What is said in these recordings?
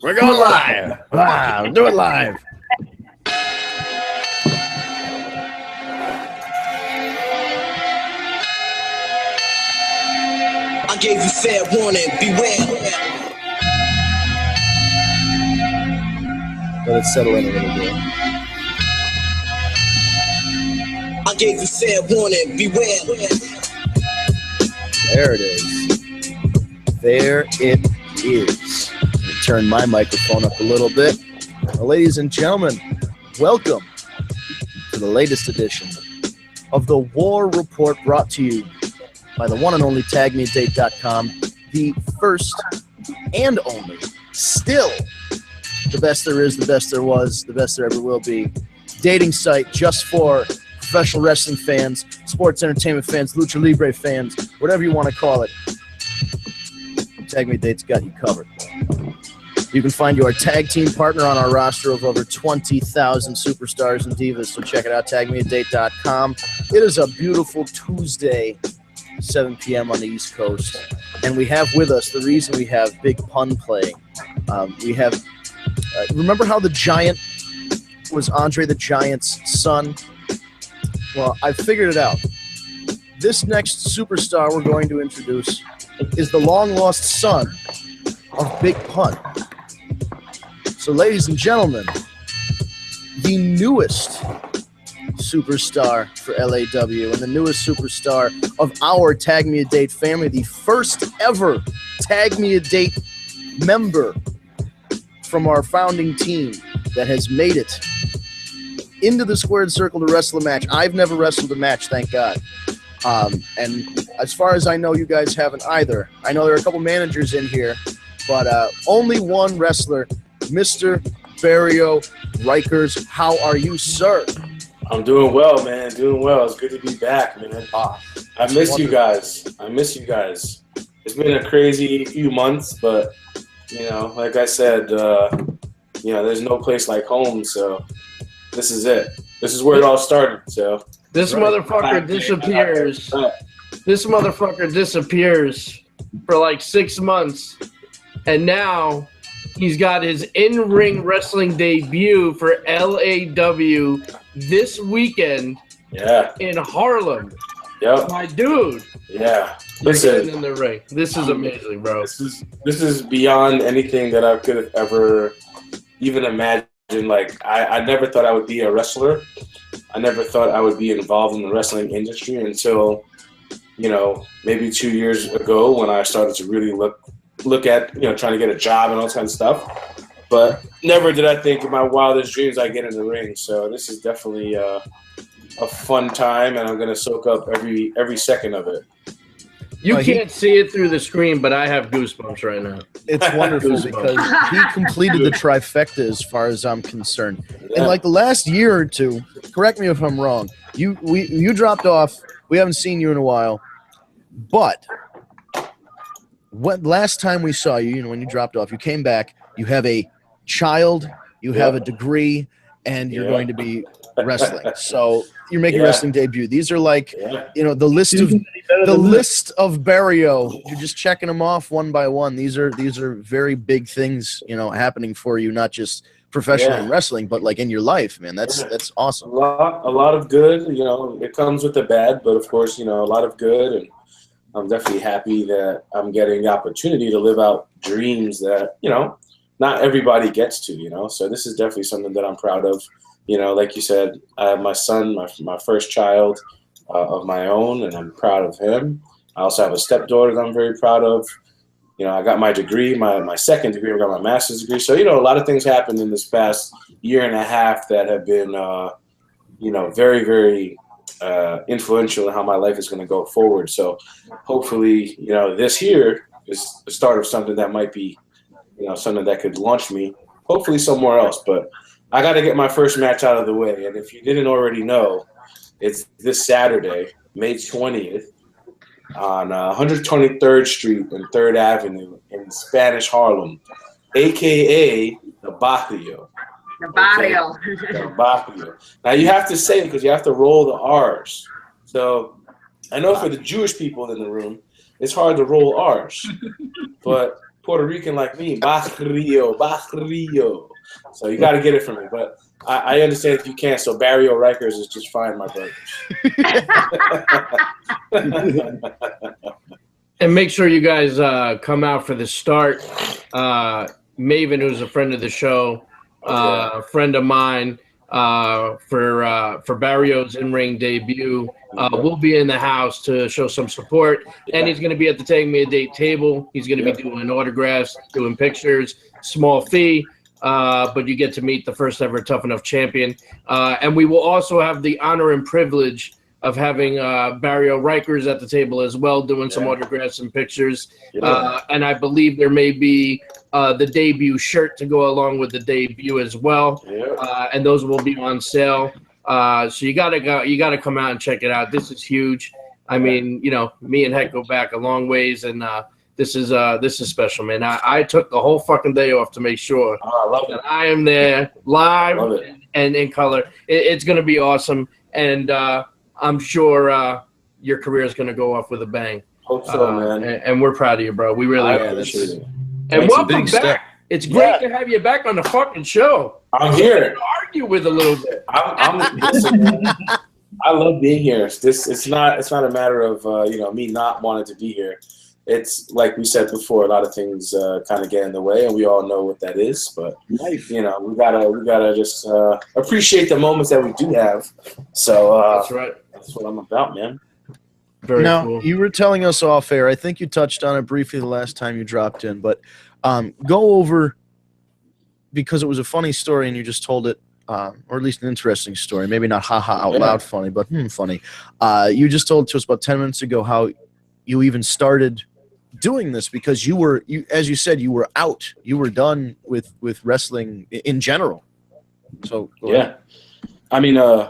We're going live. Wow, do it live. I gave you fair warning, beware. Let it settle in a little bit. I gave you fair warning, beware. There it is. There it is. Let me turn my microphone up a little bit. Well, ladies and gentlemen, welcome to the latest edition of the War Report, brought to you by the one and only TagMeADate.com, the first and only, still the best there is, the best there was, the best there ever will be, dating site just for professional wrestling fans, sports entertainment fans, lucha libre fans, whatever you want to call it. Tag Me Date's got you covered. You can find your tag team partner on our roster of over 20,000 superstars and divas, so check it out, TagMeADate.com. It is a beautiful Tuesday, 7 p.m. on the East Coast, and we have with us the reason we have Big Pun playing. We have, remember how the Giant was Andre the Giant's son? Well, I figured it out. This next superstar we're going to introduce is the long-lost son of Big Pun. So, ladies and gentlemen, the newest superstar for LAW and the newest superstar of our Tag Me a Date family, the first ever Tag Me a Date member from our founding team that has made it into the squared circle to wrestle a match. I've never wrestled a match, thank God. And as far as I know, you guys haven't either. I know there are a couple managers in here, but only one wrestler, Mr. Barrio Rikers. How are you, sir? I'm doing well, man. Doing well. It's good to be back, man. I miss you guys. It's been a crazy few months, but, you know, like I said, there's no place like home, so this is it. This is where it all started, so. This motherfucker disappears. This motherfucker disappears for like 6 months, and now he's got his in-ring wrestling debut for LAW this weekend. Yeah. In Harlem. Yep. My dude. Yeah. Listen, in the ring. This is amazing, bro. This is beyond anything that I could have ever even imagined. Like, I never thought I would be a wrestler. I never thought I would be involved in the wrestling industry until, you know, maybe 2 years ago when I started to really look at, you know, trying to get a job and all that kind of stuff. But never did I think in my wildest dreams I'd get in the ring. So this is definitely a fun time, and I'm going to soak up every second of it. You can't see it through the screen, but I have goosebumps right now. It's wonderful because he completed the trifecta as far as I'm concerned. Yeah. In like the last year or two, correct me if I'm wrong, you dropped off. We haven't seen you in a while. But last time we saw you, when you dropped off, you came back, you have a child, you have a degree, and you're going to be wrestling. So you're making a wrestling debut. These are like, the list of Barrio. You're just checking them off one by one. These are very big things, happening for you, not just professionally in wrestling, but like in your life, man. That's awesome. A lot of good. It comes with the bad, but of course, a lot of good. And I'm definitely happy that I'm getting the opportunity to live out dreams that not everybody gets to. So this is definitely something that I'm proud of. Like you said, I have my son, my first child of my own, and I'm proud of him. I also have a stepdaughter that I'm very proud of. I got my degree, my second degree. I got my master's degree. So, a lot of things happened in this past year and a half that have been, very, very influential in how my life is going to go forward. So hopefully, this year is the start of something that might be, something that could launch me, hopefully somewhere else. But I got to get my first match out of the way. And if you didn't already know, it's this Saturday, May 20th, on 123rd Street and 3rd Avenue in Spanish Harlem, a.k.a. the Barrio. The Barrio. Okay? The Barrio. Now, you have to say it because you have to roll the R's. So I know for the Jewish people in the room, it's hard to roll R's. But Puerto Rican like me. Barrio. So you got to get it from me. But I understand if you can't. So Barrio Rikers is just fine, my brother. And make sure you guys come out for the start. Maven, who's a friend of the show, friend of mine, for Barrio's in-ring debut, will be in the house to show some support. And he's going to be at the Take Me a Date table. He's going to be doing autographs, doing pictures, small fee. But you get to meet the first ever Tough Enough champion. And we will also have the honor and privilege of having Barrio Rikers at the table as well, doing some autographs and pictures. And I believe there may be the debut shirt to go along with the debut as well. And those will be on sale. So you gotta come out and check it out. This is huge. I mean, you know, me and Heck go back a long ways, and this is special, man. I took the whole fucking day off to make sure that I am there live and in color. It's gonna be awesome, and I'm sure your career is gonna go off with a bang. Hope so, man. And we're proud of you, bro. We really are. Appreciate it. And welcome back. It's great to have you back on the fucking show. I'm here. To argue with a little bit. Listen, man, I love being here. It's not a matter of me not wanting to be here. It's like we said before, a lot of things kind of get in the way, and we all know what that is. But Life. we gotta just appreciate the moments that we do have. So That's right. That's what I'm about, man. Very cool. You were telling us off air. I think you touched on it briefly the last time you dropped in, but go over, because it was a funny story and you just told it, or at least an interesting story. Maybe not out loud funny, but funny. You just told to us about 10 minutes ago how you even started doing this because you as you said, you were out. You were done with wrestling in general. So I mean,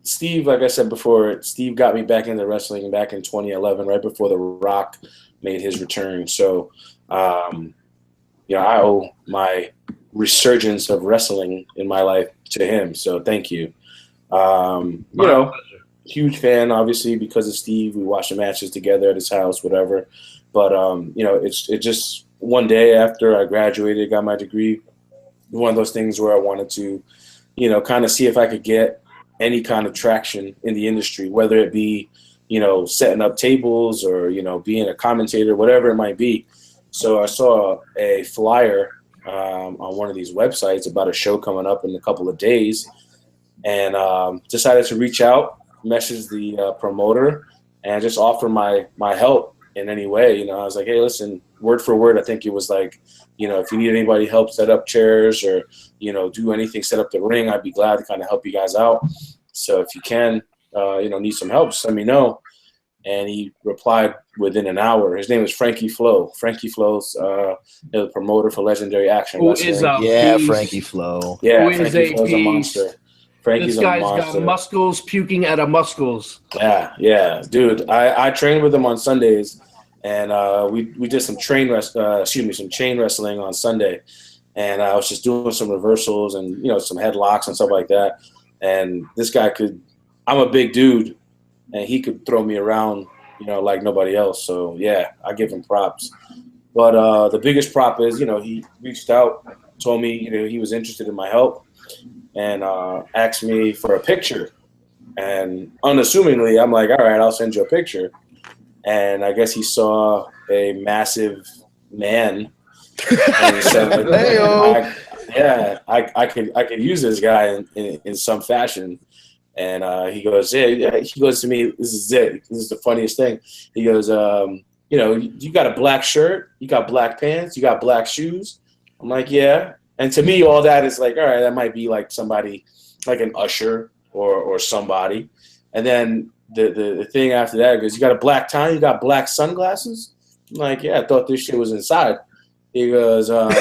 Steve, like I said before, Steve got me back into wrestling back in 2011, right before The Rock made his return. So, I owe my resurgence of wrestling in my life to him. So thank you. Huge fan, obviously, because of Steve. We watched the matches together at his house, whatever. But, it's just one day after I graduated, got my degree, one of those things where I wanted to, kind of see if I could get any kind of traction in the industry, whether it be, setting up tables or, being a commentator, whatever it might be. So I saw a flyer on one of these websites about a show coming up in a couple of days, and decided to reach out, message the promoter, and just offer my help in any way. I was like, hey, listen, word for word, I think it was like, if you need anybody help set up chairs or, do anything, set up the ring, I'd be glad to kind of help you guys out. So if you can, need some help, just let me know. And he replied within an hour. His name is Frankie Flo. Frankie Flo's the promoter for Legendary Action Wrestling. Frankie Flo. Yeah, Frankie Flo's a monster. Frankie's this guy's a monster. got muscles puking out of muscles. Yeah, dude. I trained with him on Sundays, and we did some chain wrestling on Sunday, and I was just doing some reversals and some headlocks and stuff like that. And this guy I'm a big dude, and he could throw me around, like nobody else. So yeah, I give him props. But the biggest prop is, he reached out, told me, he was interested in my help, and asked me for a picture. And unassumingly, I'm like, all right, I'll send you a picture. And I guess he saw a massive man, and he said, I could use this guy in some fashion. And he goes to me, this is it. This is the funniest thing. He goes, you got a black shirt, you got black pants, you got black shoes. I'm like, yeah. And to me, all that is like, all right, that might be like somebody, like an usher or somebody. And then the thing after that goes, you got a black tie, you got black sunglasses. I'm like, yeah, I thought this shit was inside. He goes, that's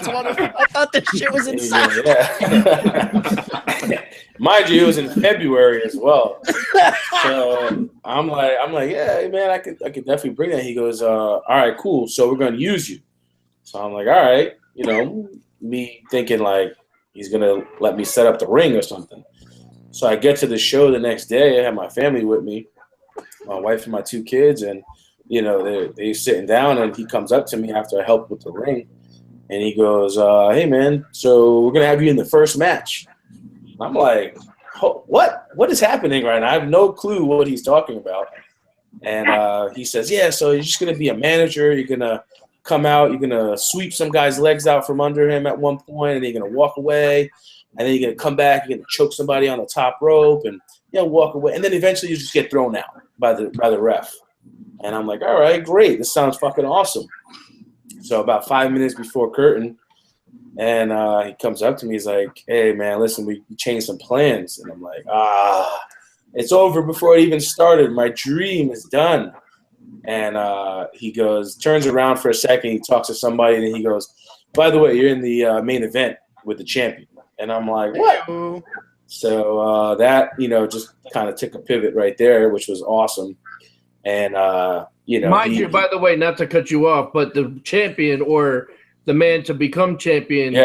wonderful. I thought this shit was inside. Yeah. Mind you, it was in February as well. So I'm like, yeah, man, I could definitely bring that. He goes, all right, cool. So we're gonna use you. So I'm like, all right, me thinking like he's gonna let me set up the ring or something. So I get to the show the next day. I have my family with me, my wife and my 2 kids, and you know, they're sitting down, and he comes up to me after I helped with the ring, and he goes, "Hey man, so we're gonna have you in the first match." I'm like, "What? What is happening right now?" I have no clue what he's talking about. And he says, "Yeah, so you're just gonna be a manager. You're gonna come out. You're gonna sweep some guy's legs out from under him at one point, and then you're gonna walk away, and then you're gonna come back. You're gonna choke somebody on the top rope, and walk away, and then eventually you just get thrown out by the ref." And I'm like, "All right, great. This sounds fucking awesome." So about 5 minutes before curtain, and he comes up to me. He's like, "Hey man, listen, we changed some plans." And I'm like, it's over before it even started. My dream is done. And he turns around for a second. He talks to somebody, and then he goes, "By the way, you're in the main event with the champion." And I'm like, "What?" So that, just kind of took a pivot right there, which was awesome. And, mind you, by the way, not to cut you off, but the champion or the man to become champion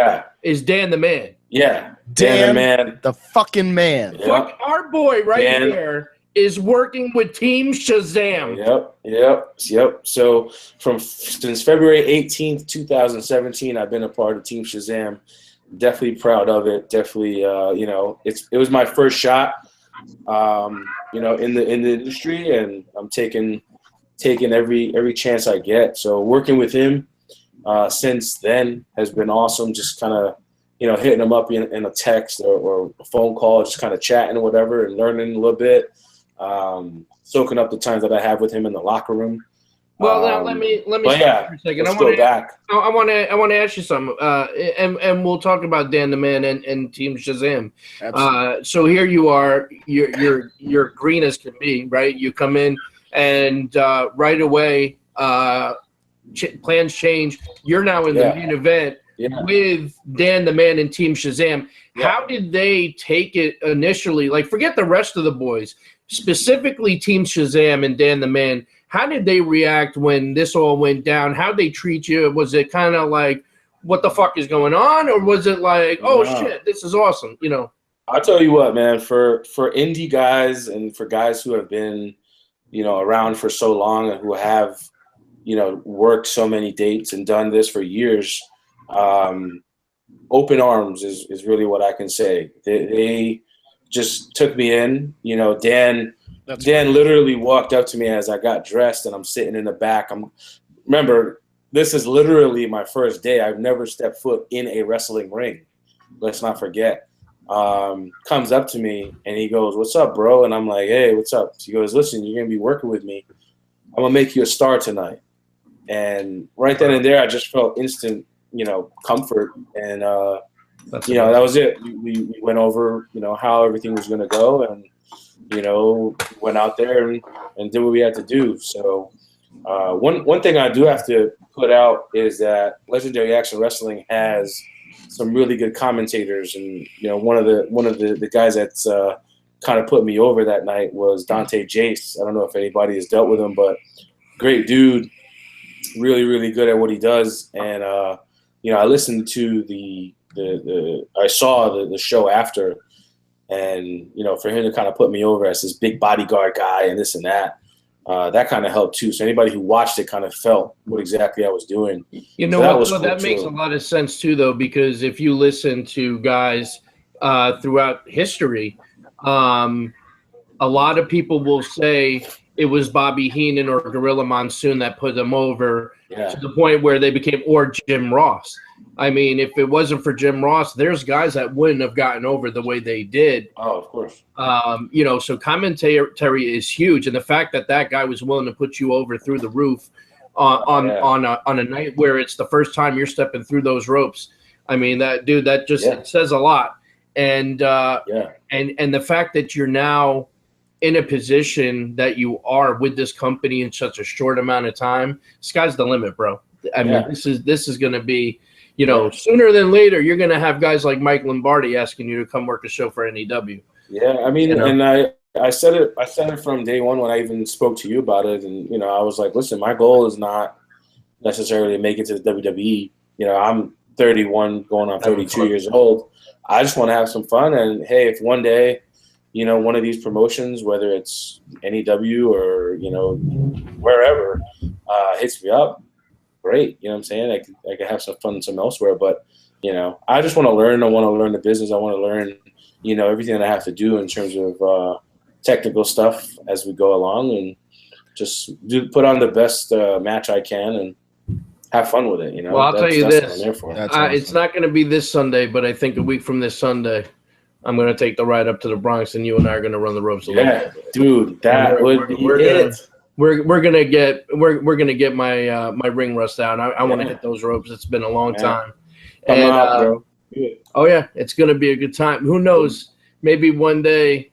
is Dan the Man. Yeah. Dan the Man. The fucking man. Yep. Fuck, our boy here is working with Team Shazam. Yep. So since February 18th, 2017, I've been a part of Team Shazam. Definitely proud of it. Definitely, it was my first shot, in the industry, and I'm taking every chance I get. So working with him since then has been awesome. Just kind of, hitting him up in a text or a phone call, just kind of chatting or whatever, and learning a little bit, soaking up the times that I have with him in the locker room. Well, now let me stop for a second. Let's go back. I want to ask you something, and we'll talk about Dan the Man and Team Shazam. So here you are, you're green as can be, right? You come in, and right away, plans change. You're now in the main event with Dan the Man and Team Shazam. How did they take it initially? Like, forget the rest of the boys, specifically Team Shazam and Dan the Man. How did they react when this all went down? How'd they treat you? Was it kind of like, what the fuck is going on? Or was it like, oh, shit, this is awesome, I'll tell you what, man, for indie guys and for guys who have been, around for so long and who have, worked so many dates and done this for years, open arms is really what I can say. They just took me in. Dan literally walked up to me as I got dressed, and I'm sitting in the back. Remember, this is literally my first day. I've never stepped foot in a wrestling ring. Let's not forget. Comes up to me, and he goes, "What's up, bro?" And I'm like, "Hey, what's up?" He goes, "Listen, you're going to be working with me. I'm going to make you a star tonight." And right then and there, I just felt instant, comfort. And, that was it. We went over, how everything was going to go, and went out there and did what we had to do. So one thing I do have to put out is that Legendary Action Wrestling has some really good commentators, and one of the guys that's kind of put me over that night was Dante Jace. I don't know if anybody has dealt with him, but great dude, really, really good at what he does. And I listened to I saw the show after. And, for him to kind of put me over as this big bodyguard guy and this and that, that kind of helped too. So anybody who watched it kind of felt what exactly I was doing. That makes a lot of sense too, though, because if you listen to guys throughout history, a lot of people will say it was Bobby Heenan or Gorilla Monsoon that put them over to the point where they became, or Jim Ross. I mean, if it wasn't for Jim Ross, there's guys that wouldn't have gotten over the way they did. Oh, of course. So commentary is huge, and the fact that guy was willing to put you over through the roof on a night where it's the first time you're stepping through those ropes. I mean, that just it says a lot. And and the fact that you're now in a position that you are with this company in such a short amount of time, sky's the limit, bro. I mean, this is going to be. Sooner than later, you're going to have guys like Mike Lombardi asking you to come work a show for NEW. Yeah, I mean, and I said it from day one when I even spoke to you about it, and I was like, listen, my goal is not necessarily to make it to the WWE. I'm 31, going on 32 years old. I just want to have some fun, and hey, if one day, one of these promotions, whether it's NEW or, wherever, hits me up, great. You know what I'm saying? I could have some fun some elsewhere, but, I just want to learn. I want to learn the business. I want to learn, everything that I have to do in terms of technical stuff as we go along, and just put on the best match I can and have fun with it. Well, I'll tell you that's this. what I'm there for. Awesome. It's not going to be this Sunday, but I think a week from this Sunday, I'm going to take the ride up to the Bronx, and you and I are going to run the ropes a little bit. Dude, that would be it. We're gonna get my my ring rust out. I want to hit those ropes. It's been a long time. Come on, bro. Oh yeah, it's gonna be a good time. Who knows? Maybe one day,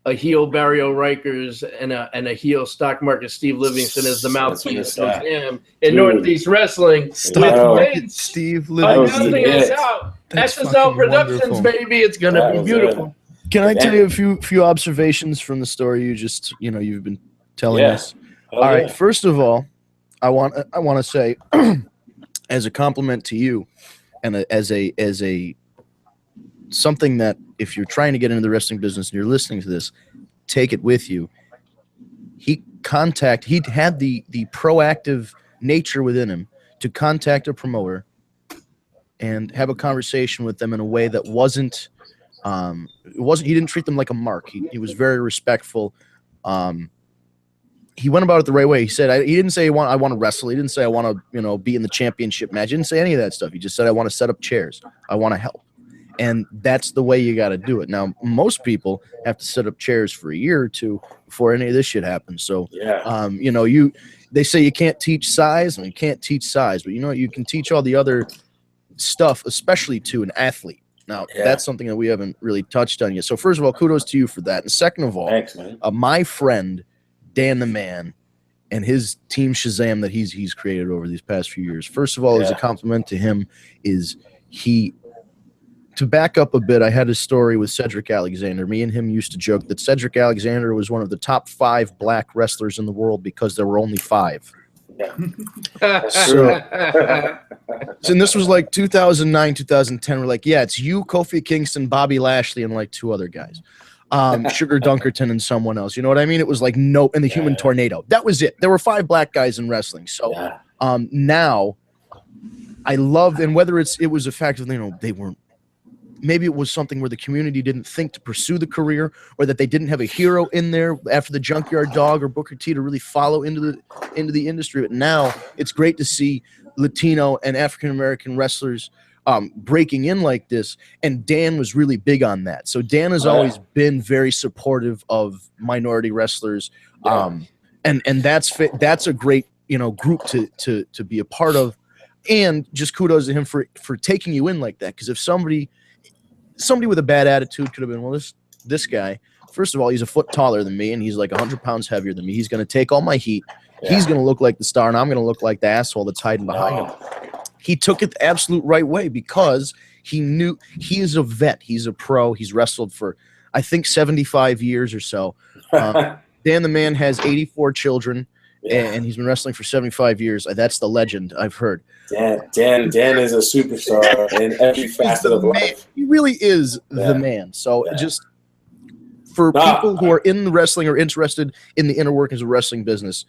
a heel Barrio Rikers and a heel Stock Market Steve Livingston is the mouthpiece of him in Northeast Wrestling. Steve Livingston. SSL Productions, wonderful. Baby. It's gonna be beautiful. Can I tell you a few observations from the story you've been telling us? All right. First of all, I want to say, as a compliment to you, and as a something that if you're trying to get into the wrestling business and you're listening to this, take it with you. He had the proactive nature within him to contact a promoter and have a conversation with them in a way that wasn't he didn't treat them like a mark. He was very respectful. He went about it the right way. He said, he didn't say I want to wrestle. He didn't say I want to, be in the championship match. He didn't say any of that stuff. He just said, I want to set up chairs. I want to help. And that's the way you got to do it. Now, most people have to set up chairs for a year or two before any of this shit happens. So, they say you can't teach size, and you can't teach size, but you can teach all the other stuff, especially to an athlete. Now, that's something that we haven't really touched on yet. So, first of all, kudos to you for that. And second of all, thanks, man. My friend, Dan the Man, and his team Shazam that he's created over these past few years. First of all, as a compliment to him, to back up a bit, I had a story with Cedric Alexander. Me and him used to joke that Cedric Alexander was one of the top 5 black wrestlers in the world because there were only 5. Yeah. So, and this was like 2009, 2010. We're like, it's you, Kofi Kingston, Bobby Lashley, and like 2 other guys. Sugar Dunkerton and someone else. You know what I mean? It was like and the Human Tornado. That was it. There were 5 black guys in wrestling. So now I loved, and whether it was a fact of they weren't. Maybe it was something where the community didn't think to pursue the career, or that they didn't have a hero in there after the Junkyard Dog or Booker T to really follow into the industry. But now it's great to see Latino and African American wrestlers breaking in like this, and Dan was really big on that. So Dan has always been very supportive of minority wrestlers, and that's a great group to be a part of, and just kudos to him for taking you in like that. Because if somebody with a bad attitude could have been, well, this guy, first of all, he's a foot taller than me, and he's like 100 pounds heavier than me. He's going to take all my heat. Yeah. He's going to look like the star, and I'm going to look like the asshole that's hiding behind him. He took it the absolute right way because he knew he is a vet. He's a pro. He's wrestled for, I think, 75 years or so. Dan the Man has 84 children, and he's been wrestling for 75 years. That's the legend I've heard. Dan is a superstar in every facet of life. He really is the man. So just for people who are in wrestling or interested in the inner workings of wrestling business,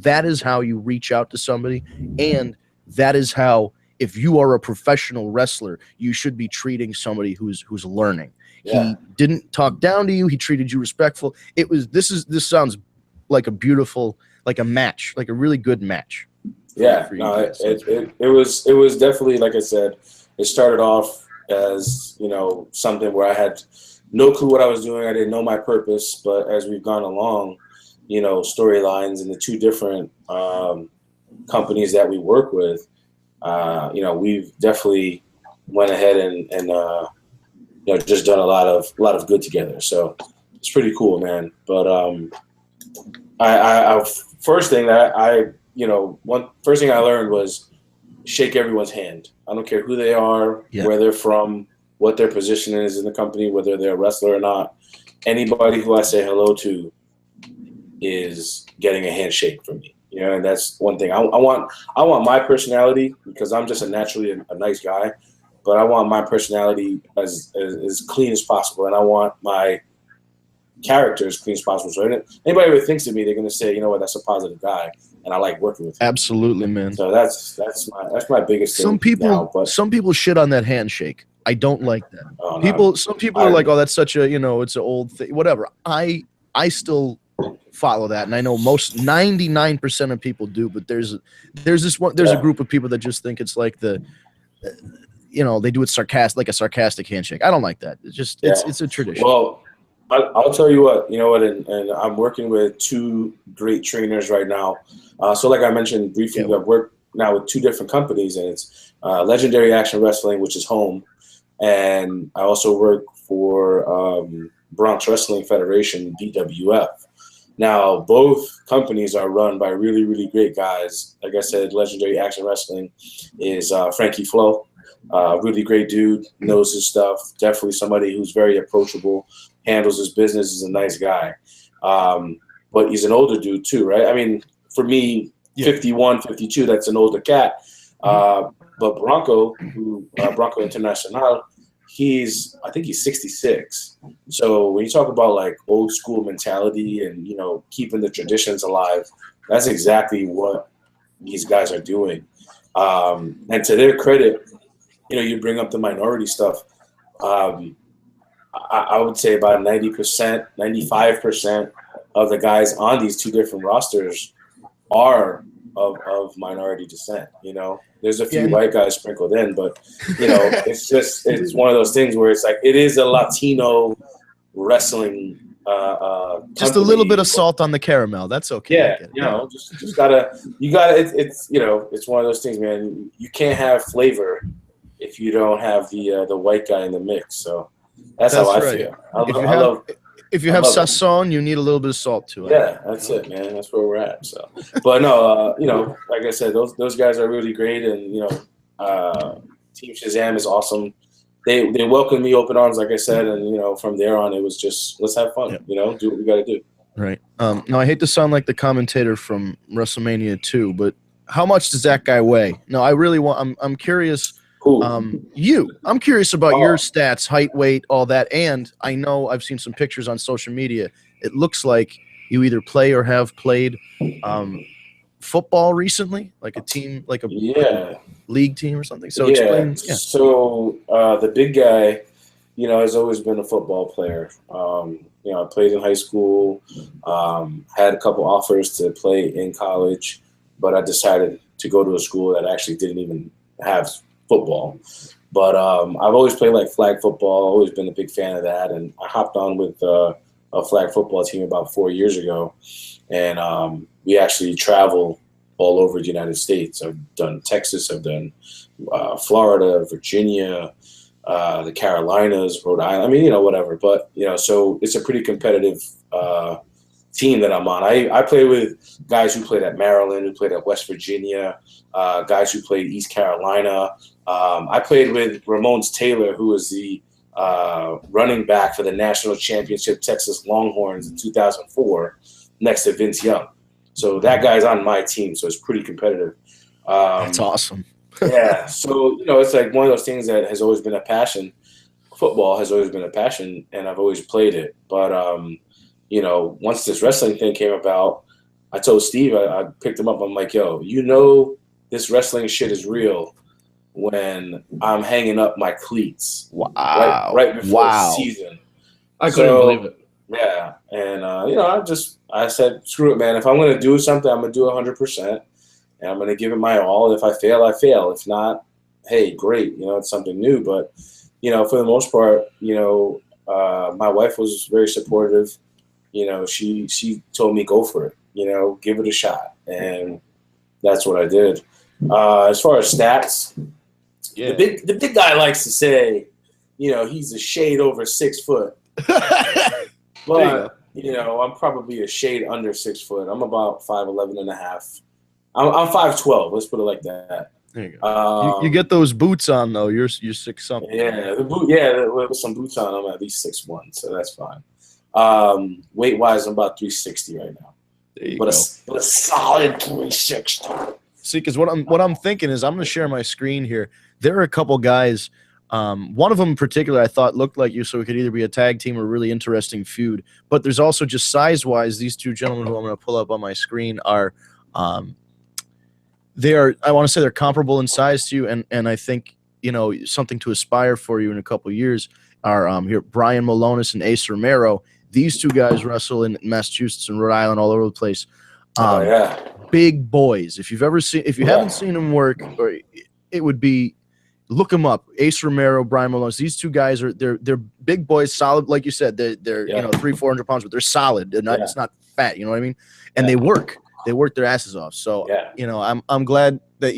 that is how you reach out to somebody, and that is how, if you are a professional wrestler, you should be treating somebody who's learning. He didn't talk down to you. He treated you respectful. This sounds like a beautiful, like a match, like a really good match. Yeah, it was definitely, like I said, it started off as, something where I had no clue what I was doing. I didn't know my purpose, but as we've gone along, storylines and the 2 different companies that we work with, we've definitely went ahead and just done a lot of good together. So it's pretty cool, man. But first thing I learned was shake everyone's hand. I don't care who they are, where they're from, what their position is in the company, whether they're a wrestler or not. Anybody who I say hello to is getting a handshake from me. And that's one thing. I want my personality, because I'm just naturally a nice guy, but I want my personality as clean as possible, and I want my character as clean as possible. So anybody who thinks of me, they're gonna say, you know what, that's a positive guy, and I like working with him. Absolutely, man. So that's my biggest thing. Some people shit on that handshake. I don't like that. Some people are like, oh, that's such a, it's an old thing. Whatever. I still follow that, and I know 99% of people do. But there's a group of people that just think it's like they do it like a sarcastic handshake. I don't like that. It's a tradition. Well, I'll tell you what, and I'm working with 2 great trainers right now. So like I mentioned briefly, I've worked now with 2 different companies, and it's Legendary Action Wrestling, which is home. And I also work for Bronx Wrestling Federation, BWF. Now, both companies are run by really, really great guys. Like I said, Legendary Action Wrestling is Frankie Flo. Really great dude, knows his stuff. Definitely somebody who's very approachable, handles his business, is a nice guy. But he's an older dude too, right? I mean, for me, 51, 52, that's an older cat. But Bronco International, I think he's 66. So when you talk about like old school mentality and, keeping the traditions alive, that's exactly what these guys are doing. And to their credit, you bring up the minority stuff. I would say about 90%, 95% of the guys on these 2 different rosters are of minority descent. There's a few white guys sprinkled in, but it's one of those things where it's like it is a Latino wrestling just a little bit of salt on the caramel. That's okay. Just gotta it's one of those things, man. You can't have flavor if you don't have the white guy in the mix. So that's how I feel. If you have sazon, you need a little bit of salt to it. Yeah, that's it, man. That's where we're at. So, but no, like I said, those guys are really great, and Team Shazam is awesome. They welcomed me open arms, like I said, and from there on, it was just let's have fun. Do what we got to do. Right. Now I hate to sound like the commentator from WrestleMania 2, but how much does that guy weigh? No, I really want. I'm curious. I'm curious about your stats, height, weight, all that. And I know I've seen some pictures on social media. It looks like you either play or have played football recently, like a team, like a league team or something. So explain. Yeah. So the big guy, has always been a football player. I played in high school, had a couple offers to play in college, but I decided to go to a school that actually didn't even have football. But I've always played like flag football, always been a big fan of that. And I hopped on with a flag football team about 4 years ago. And we actually travel all over the United States. I've done Texas, I've done Florida, Virginia, the Carolinas, Rhode Island. I mean, whatever. But, so it's a pretty competitive team that I'm on. I play with guys who played at Maryland, who played at West Virginia, guys who played East Carolina. I played with Ramones Taylor, who was the running back for the national championship Texas Longhorns in 2004, next to Vince Young. So that guy's on my team, so it's pretty competitive. That's awesome. Yeah, so it's like one of those things that has always been a passion. Football has always been a passion, and I've always played it. But once this wrestling thing came about, I told Steve, I picked him up. I'm like, yo, this wrestling shit is real when I'm hanging up my cleats. Wow. Right before the season. I couldn't believe it. Yeah. And, I said, screw it, man. If I'm going to do something, I'm going to do 100%. And I'm going to give it my all. If I fail, I fail. If not, hey, great. It's something new. But, for the most part, my wife was very supportive. She told me, go for it, give it a shot. And that's what I did. As far as stats, the big guy likes to say, he's a shade over 6 foot. But, I'm probably a shade under 6 foot. I'm about 5'11 and a half. I'm 5'12. Let's put it like that. There you go. You get those boots on though. You're 6 something. Yeah, with some boots on, I'm at least 6'1", so that's fine. Weight wise, I'm about 360 right now. But a solid 360. See, because what I'm thinking is I'm going to share my screen here. There are a couple guys One of them in particular I thought looked like you, so it could either be a tag team or a really interesting feud. But there's also just size-wise, these two gentlemen who I'm going to pull up on my screen are they are, I want to say they're comparable in size to you, and I think, you know, something to aspire for you in a couple of years are here Brian Malonis and Ace Romero. These two guys wrestle in Massachusetts and Rhode Island, all over the place. Big boys. If you haven't seen them work, or it would be, look them up. Ace Romero, Brian Malonis. These two guys they're big boys, solid, like you said. They're you know, 300-400 pounds, but they're solid. They're not. It's not fat. You know what I mean? And they work. They work their asses off. So you know, I'm glad that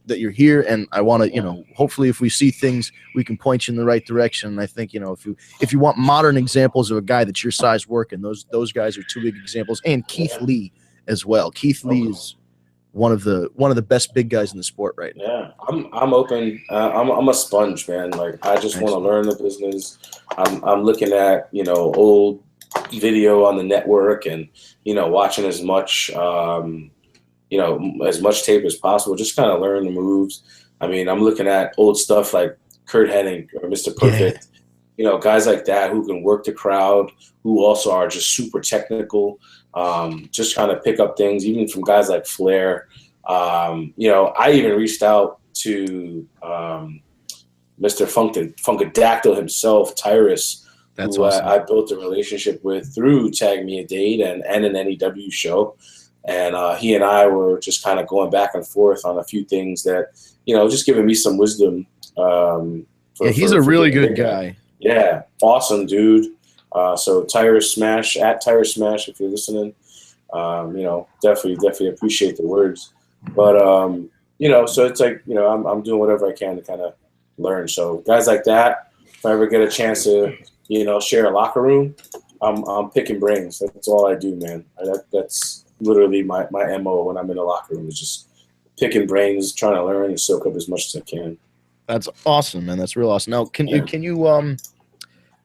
that you're here, and I want to, you know, hopefully if we see things, we can point you in the right direction. And I think, you know, if you want modern examples of a guy that's your size working, those guys are two big examples. And Keith Lee as well. Keith Lee is one of the best big guys in the sport right now. Yeah, I'm open. I'm a sponge, man. Like, I just want to learn the business. I'm looking at, you know, old video on the network, and, you know, watching as much you know, as much tape as possible, just kind of learn the moves. I mean, I'm looking at old stuff like Kurt Hennig or Mr. Perfect, you know, guys like that who can work the crowd, who also are just super technical, just trying to pick up things, even from guys like Flair. You know, I even reached out to Mr. Funkadactyl himself, Tyrus, who awesome. I built a relationship with through Tag Me a Date and an NEW show. And he and I were just kind of going back and forth on a few things that, you know, just giving me some wisdom. He's a really good guy. Yeah, awesome dude. So Tyrus Smash, at Tyrus Smash, if you're listening, you know, definitely appreciate the words. But you know, so it's like, you know, I'm doing whatever I can to kind of learn. So guys like that, if I ever get a chance to, you know, share a locker room, I'm picking brains. That's all I do, man. That's literally my MO when I'm in the locker room, is just picking brains, trying to learn and soak up as much as I can. That's awesome, man. That's real awesome. Now, can you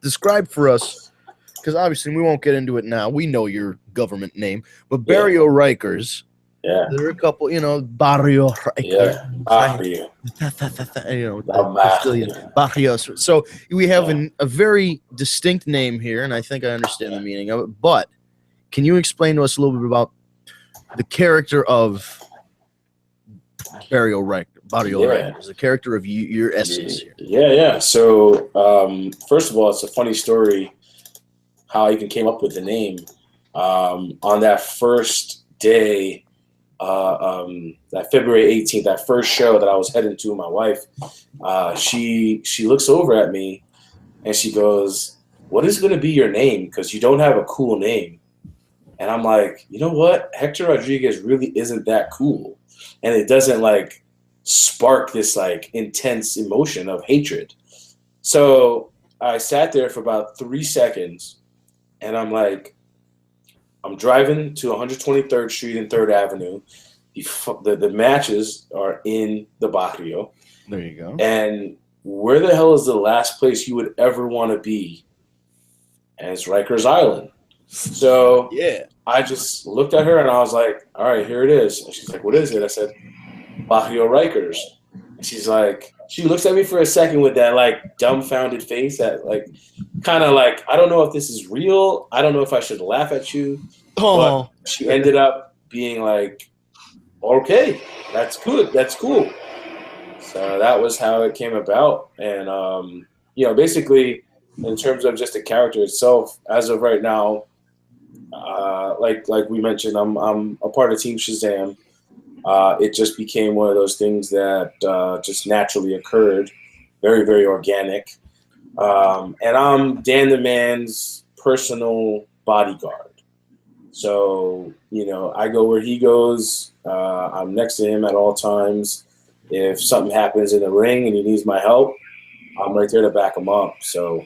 describe for us, because obviously we won't get into it now. We know your government name, but Barrio Rikers. Yeah. There are a couple, you know, Barrio Riker. Yeah. Barrio. You know, Barrios. So we have a very distinct name here, and I think I understand the meaning of it. But can you explain to us a little bit about the character of Barrio Riker? Riker is the character of your essence here. Yeah. So first of all, it's a funny story how I even came up with the name. On that first day, that February 18th, that first show that I was heading to with my wife, she looks over at me and she goes, "What is going to be your name? Because you don't have a cool name." And I'm like, you know what? Hector Rodriguez really isn't that cool. And it doesn't like spark this like intense emotion of hatred. So I sat there for about 3 seconds and I'm like, I'm driving to 123rd Street and 3rd Avenue. The matches are in the Barrio. There you go. And where the hell is the last place you would ever want to be? And it's Rikers Island. So yeah, I just looked at her and I was like, all right, here it is. And she's like, what is it? I said, Barrio Rikers. And she's like, she looks at me for a second with that like dumbfounded face, that like kind of like, I don't know if this is real. I don't know if I should laugh at you. Oh, but she ended up being like, okay, that's good. That's cool. So that was how it came about. And, you know, basically in terms of just the character itself, as of right now, like we mentioned, I'm a part of Team Shazam. It just became one of those things that just naturally occurred, very, very organic. And I'm Dan the Man's personal bodyguard. So, you know, I go where he goes. I'm next to him at all times. If something happens in the ring and he needs my help, I'm right there to back him up. So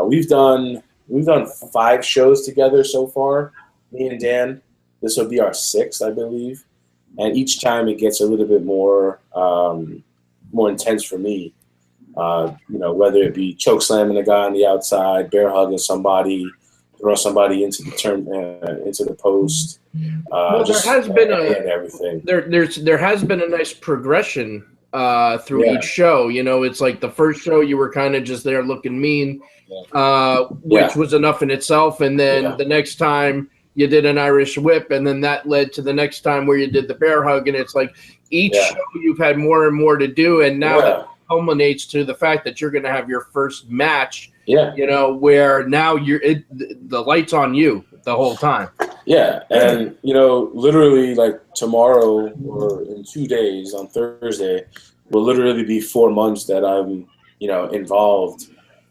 we've done 5 shows together so far, me and Dan. This will be our 6th, I believe. And each time it gets a little bit more intense for me. You know, whether it be choke slamming a guy on the outside, bear hugging somebody, throw somebody into the post. Well, there has been everything. There has been a nice progression through each show. You know, it's like the first show you were kind of just there looking mean, which was enough in itself. And then the next time you did an Irish whip, and then that led to the next time where you did the bear hug. And it's like each show you've had more and more to do. And now it culminates to the fact that you're going to have your first match, you know, where now the light's on you the whole time. Yeah, and, you know, literally, like, tomorrow or in 2 days, on Thursday, will literally be 4 months that I'm, you know, involved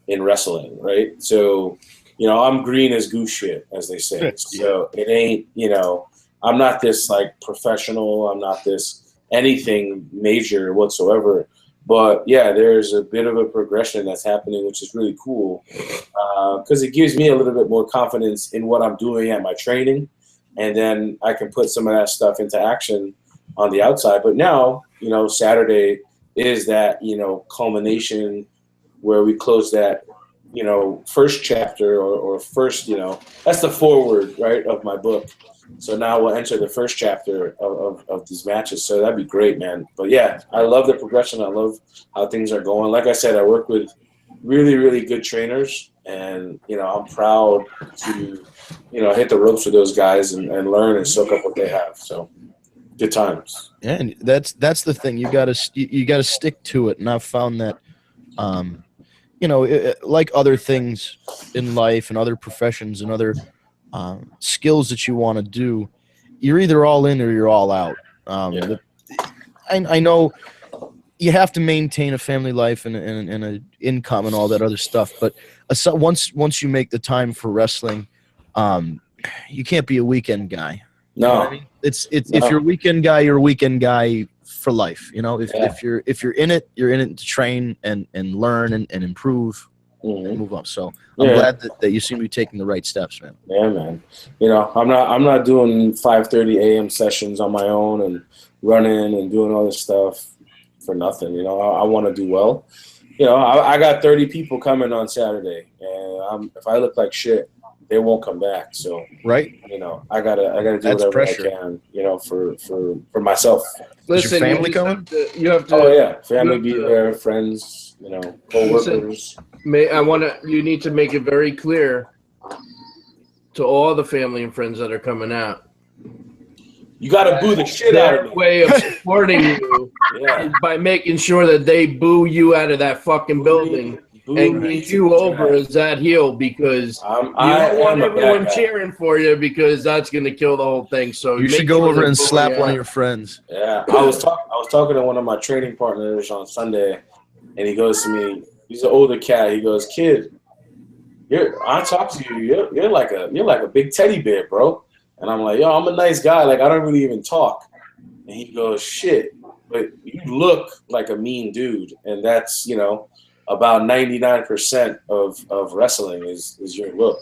in wrestling, right? So, you know, I'm green as goose shit, as they say. So it ain't, you know, I'm not this, like, professional. I'm not this anything major whatsoever. But, yeah, there's a bit of a progression that's happening, which is really cool because it gives me a little bit more confidence in what I'm doing at my training. And then I can put some of that stuff into action on the outside. But now, you know, Saturday is that, you know, culmination where we close that, you know, first chapter or first, you know, that's the foreword, right, of my book. So now we'll enter the first chapter of these matches. So that'd be great, man. But yeah, I love the progression. I love how things are going. Like I said, I work with really, really good trainers, and, you know, I'm proud to, you know, hit the ropes with those guys and learn and soak up what they have. So good times. And that's the thing. You gotta stick to it. And I've found that, you know, like other things in life and other professions and other skills that you want to do, you're either all in or you're all out. I know you have to maintain a family life and an income and all that other stuff, but once you make the time for wrestling, you can't be a weekend guy. No, you know what I mean? If you're a weekend guy, you're a weekend guy for life. You know, if you're in it, you're in it to train and learn and improve. And move up. So I'm glad that you seem to be taking the right steps, man. Yeah, man. You know, I'm not doing 5:30 a.m. sessions on my own and running and doing all this stuff for nothing. You know, I want to do well. You know, I got 30 people coming on Saturday, and if I look like shit, they won't come back. So you know, I gotta do whatever I can. You know, for myself. Listen, is your family coming? You have to. Oh yeah, family be there, friends. You know, co-workers. You need to make it very clear to all the family and friends that are coming out. You got to boo the shit out of me. Their way of supporting you is by making sure that they boo you out of that fucking building and get you over as that heel, because you don't want everyone cheering for you, because that's going to kill the whole thing. So you should go over and slap one of your friends. Yeah, I was talking to one of my training partners on Sunday, and he goes to me. He's an older cat. He goes, "Kid, I talk to you. You're like a big teddy bear, bro." And I'm like, "Yo, I'm a nice guy. Like, I don't really even talk." And he goes, "Shit, but you look like a mean dude." And that's, you know, about 99% of wrestling is your look.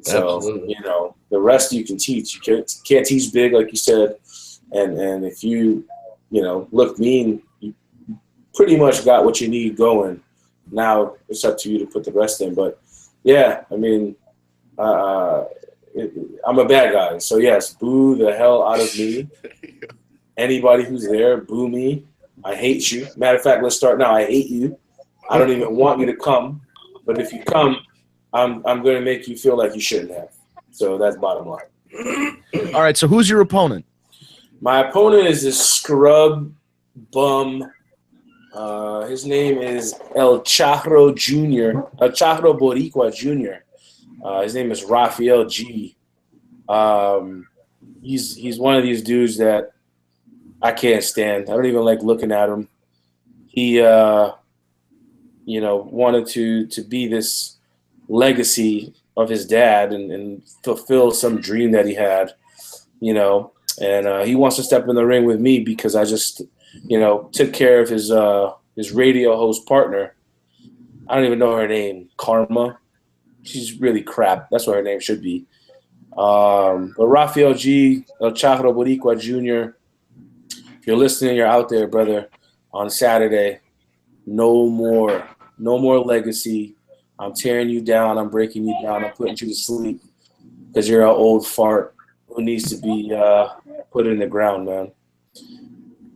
So, absolutely. You know, the rest you can teach. You can't teach big, like you said. And if you know, look mean, you pretty much got what you need going. Now it's up to you to put the rest in. But yeah, I mean, I'm a bad guy. So yes, boo the hell out of me. Anybody who's there, boo me. I hate you. Matter of fact, let's start now. I hate you. I don't even want you to come. But if you come, I'm going to make you feel like you shouldn't have. So that's bottom line. All right. So who's your opponent? My opponent is this scrub bum. His name is El Chahro Jr. El Chahro Boricua Jr. His name is Raphael G. He's one of these dudes that I can't stand. I don't even like looking at him. He, you know, wanted to be this legacy of his dad and fulfill some dream that he had, you know. And he wants to step in the ring with me because I just, you know, took care of his radio host partner. I don't even know her name, Karma. She's really crap. That's what her name should be. But Raphael G, El Chahro Boricua Jr., if you're listening, you're out there, brother, on Saturday, no more legacy. I'm tearing you down. I'm breaking you down. I'm putting you to sleep because you're an old fart who needs to be put in the ground, man.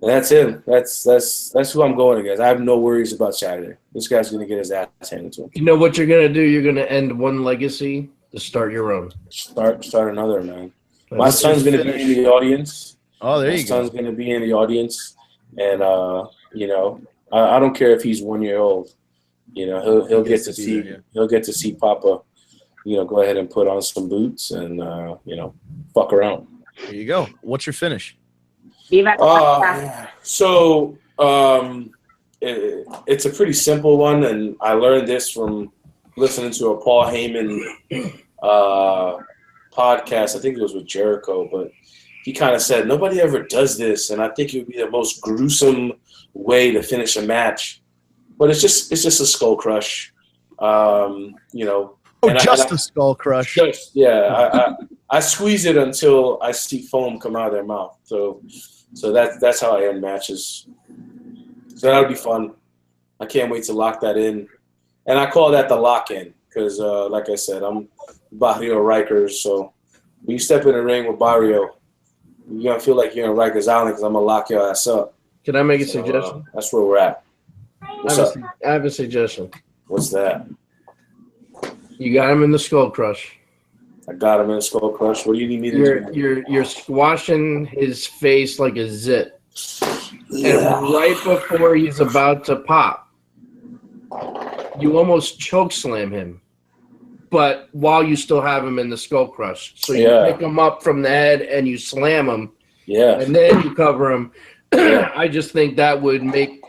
That's him. That's who I'm going against. I have no worries about Saturday. This guy's gonna get his ass handed to him. You know what you're gonna do? You're gonna end one legacy to start your own. Start another, man. My That's son's gonna be in the audience. Oh, there My you go. son's gonna be in the audience, and I don't care if he's 1 year old. He'll get to see he'll get to see Papa. Go ahead and put on some boots and fuck around. There you go. What's your finish? So it's a pretty simple one, and I learned this from listening to a Paul Heyman podcast. I think it was with Jericho, but he kind of said nobody ever does this, and I think it would be the most gruesome way to finish a match. But it's just a skull crush, Oh, just a skull crush. I squeeze it until I see foam come out of their mouth. So that's how I end matches. So that'll be fun. I can't wait to lock that in, and I call that the lock in because, like I said, I'm Barrio Rikers. So when you step in the ring with Barrio, you're gonna feel like you're in Rikers Island because I'm gonna lock your ass up. Can I make a suggestion? That's where we're at. What's up? I have a suggestion. What's that? You got him in the skull crush. I got him in a skull crush. What do you need me to do? You're squashing his face like a zit. And right before he's about to pop, you almost choke slam him. But while you still have him in the skull crush. So you pick him up from the head and you slam him. Yeah. And then you cover him. I just think that would make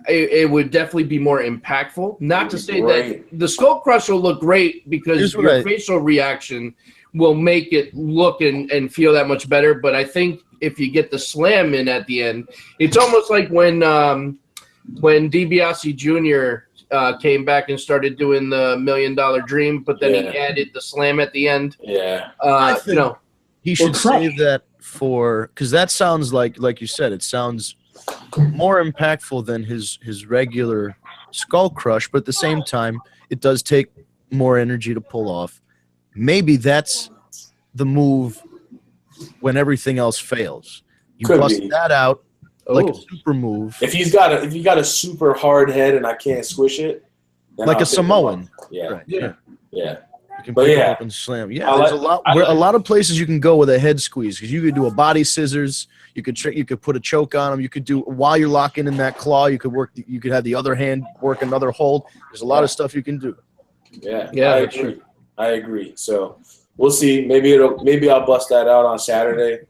it would definitely be more impactful. Not to say that the skull crush will look great because your facial reaction will make it look and feel that much better. But I think if you get the slam in at the end, it's almost like when DiBiase Jr. Came back and started doing the $1 Million Dream, but then he added the slam at the end. Yeah. I think he should save that for, because that sounds like you said, it sounds more impactful than his regular skull crush, but at the same time, it does take more energy to pull off. Maybe that's the move when everything else fails. You bust that out like a super move. If you got a super hard head and I can't squish it, like a Samoan. Yeah. Right. Yeah. You can pick it up and slam. Yeah, there's a lot of places you can go with a head squeeze because you could do a body scissors. You could put a choke on him. You could do while you're locking in that claw. You could have the other hand work another hold. There's a lot of stuff you can do. Yeah. I agree. So we'll see. Maybe I'll bust that out on Saturday,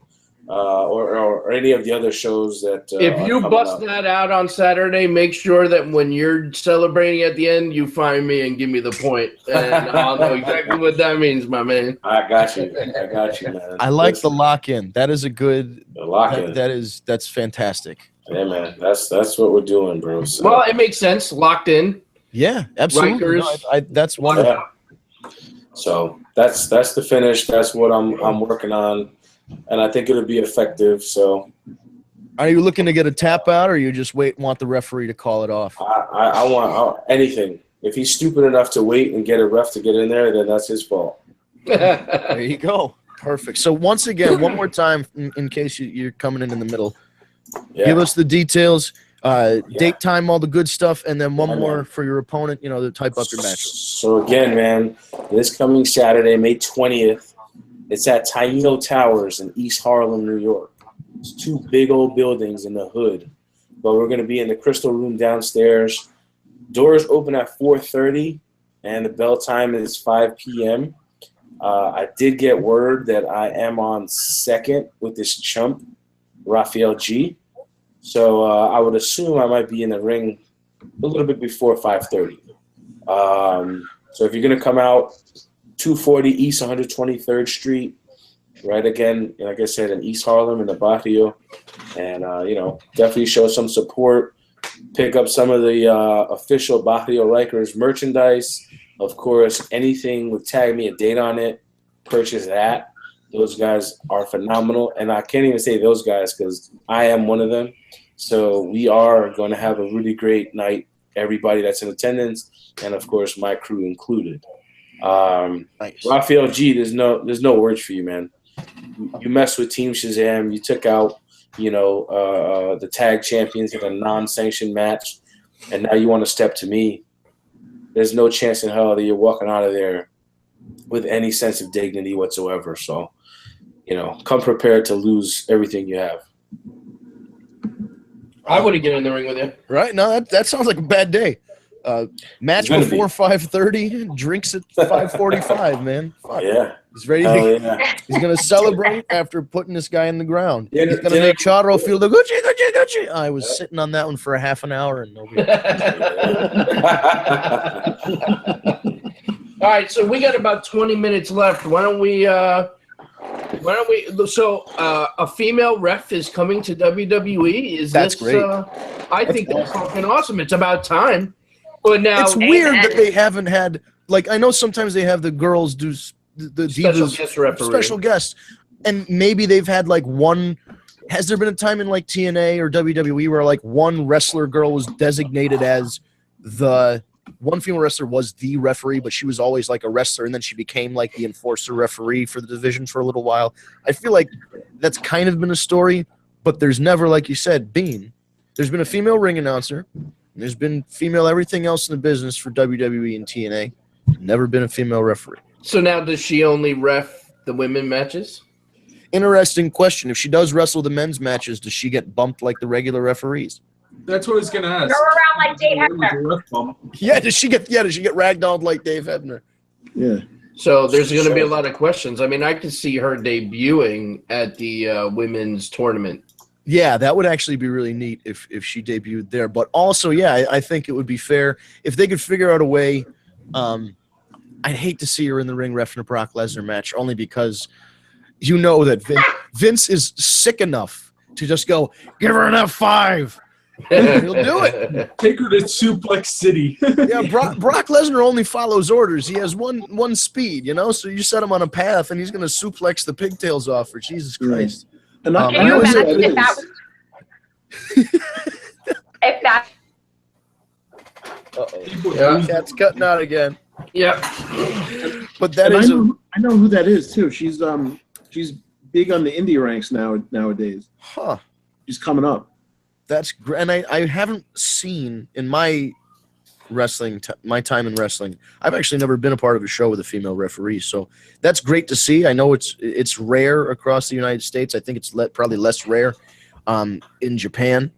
or any of the other shows that. If you bust that out on Saturday, make sure that when you're celebrating at the end, you find me and give me the point, and I'll know exactly what that means, my man. I got you, man. I like the lock in. That is a good lock in. That's fantastic. Yeah, man. That's what we're doing, bro. So. Well, it makes sense. Locked in. Yeah, absolutely. No, that's wonderful. Yeah. So that's the finish. That's what I'm working on, and I think it'll be effective. So, are you looking to get a tap out, or you just want the referee to call it off? I want anything. If he's stupid enough to wait and get a ref to get in there, then that's his fault. There you go. Perfect. So once again, one more time, in case you're coming in the middle, give us the details. Date, time, all the good stuff, and then one more for your opponent, to type up your match. So again, man, this coming Saturday, May 20th, it's at Taino Towers in East Harlem, New York. It's two big old buildings in the hood, but we're going to be in the Crystal Room downstairs. Doors open at 4:30, and the bell time is 5 p.m. I did get word that I am on second with this chump, Raphael G. So I would assume I might be in the ring a little bit before 5:30. So if you're going to come out 240 East 123rd Street, right again, like I said, in East Harlem in the Barrio, and, definitely show some support. Pick up some of the official Barrio Rikers merchandise. Of course, anything with Tag Me a Date on it, purchase that. Those guys are phenomenal. And I can't even say those guys because I am one of them. So we are going to have a really great night, everybody that's in attendance, and, of course, my crew included. Nice. Raphael G, there's no words for you, man. You messed with Team Shazam. You took out the tag champions in a non-sanctioned match, and now you want to step to me. There's no chance in hell that you're walking out of there with any sense of dignity whatsoever. So, come prepared to lose everything you have. I wouldn't get in the ring with you. Right? No, that sounds like a bad day. Match before 5:30, drinks at 5:45, man. Fuck. Yeah. He's ready he's going to celebrate after putting this guy in the ground. Yeah, He's going to make Charo feel the Gucci. I was sitting on that one for a half an hour and nobody. All right, so we got about 20 minutes left. Why don't we so a female ref is coming to WWE. That's great. I think that's fucking awesome. It's about time. But now it's weird that they haven't had, like, I know sometimes they have the girls do the special divas, guest referee. special guests, and maybe they've had like one. Has there been a time in like TNA or WWE where like one wrestler girl was designated as the one female wrestler was the referee, but she was always like a wrestler, and then she became like the enforcer referee for the division for a little while? I feel like that's kind of been a story, but there's never, like you said, there's been a female ring announcer. There's been female everything else in the business for WWE and TNA. Never been a female referee. So now does she only ref the women matches? Interesting question. If she does wrestle the men's matches, does she get bumped like the regular referees? That's what I was gonna ask. Go around like Dave Hebner. Yeah, does she get ragdolled like Dave Hebner? Yeah. So there's going to be a lot of questions. I mean, I could see her debuting at the women's tournament. Yeah, that would actually be really neat if she debuted there. But also, yeah, I think it would be fair if they could figure out a way. I'd hate to see her in the ring reffing a Brock Lesnar match, only because you know that Vince is sick enough to just go, give her an F5. He'll do it. Take her to Suplex City. Yeah, Brock Lesnar only follows orders. He has one speed, so you set him on a path, and he's going to suplex the pigtails off her. Jesus Christ. And Can you imagine if that was if that Yeah, cat's cutting out again. Yeah. But that And is I know who that is too. She's big on the indie ranks nowadays. huh. She's coming up. That's great. And I haven't seen in my wrestling, my time in wrestling, I've actually never been a part of a show with a female referee. So that's great to see. I know it's rare across the United States. I think it's probably less rare in Japan.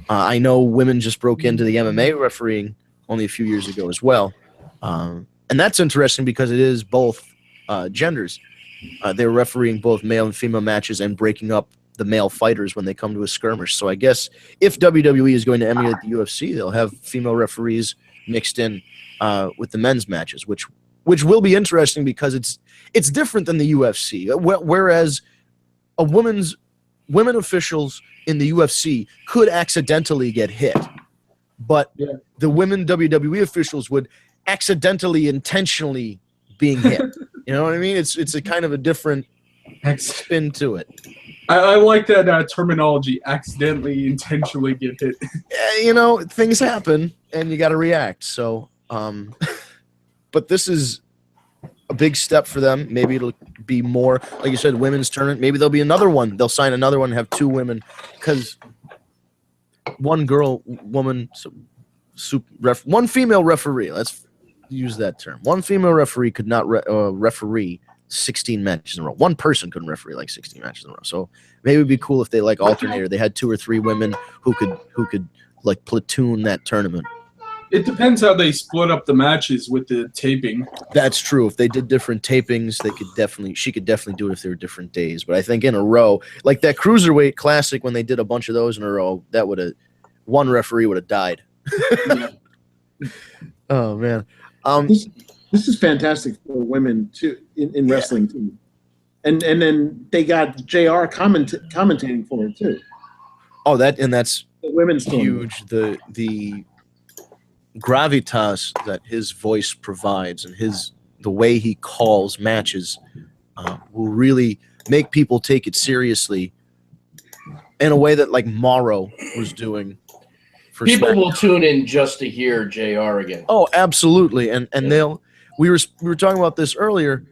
I know women just broke into the MMA refereeing only a few years ago as well. And that's interesting because it is both genders. They're refereeing both male and female matches and breaking up the male fighters when they come to a skirmish. So I guess if WWE is going to emulate the UFC, they'll have female referees mixed in with the men's matches, which will be interesting because it's different than the UFC. Whereas women officials in the UFC could accidentally get hit, but the women WWE officials would accidentally, intentionally being hit. You know what I mean? It's a kind of a different spin to it. I like that terminology, accidentally, intentionally get hit. Things happen and you got to react. So, but this is a big step for them. Maybe it'll be more, like you said, women's tournament. Maybe there'll be another one. They'll sign another one and have two women because one female referee. Let's use that term. One female referee could not referee 16 matches in a row. One person couldn't referee like 16 matches in a row. So maybe it'd be cool if they like alternated. They had 2 or 3 women who could like platoon that tournament. It depends how they split up the matches with the taping. That's true. If they did different tapings, she could definitely do it if they were different days. But I think in a row, like that Cruiserweight Classic, when they did a bunch of those in a row, one referee would have died. Oh man. This is fantastic for women too in wrestling too, and then they got JR commentating for it too. Oh, that's the women's huge. The gravitas that his voice provides and the way he calls matches will really make people take it seriously in a way that like Morrow was doing. People Smackdown. will tune in just to hear JR again. Oh, absolutely, and we were talking about this earlier,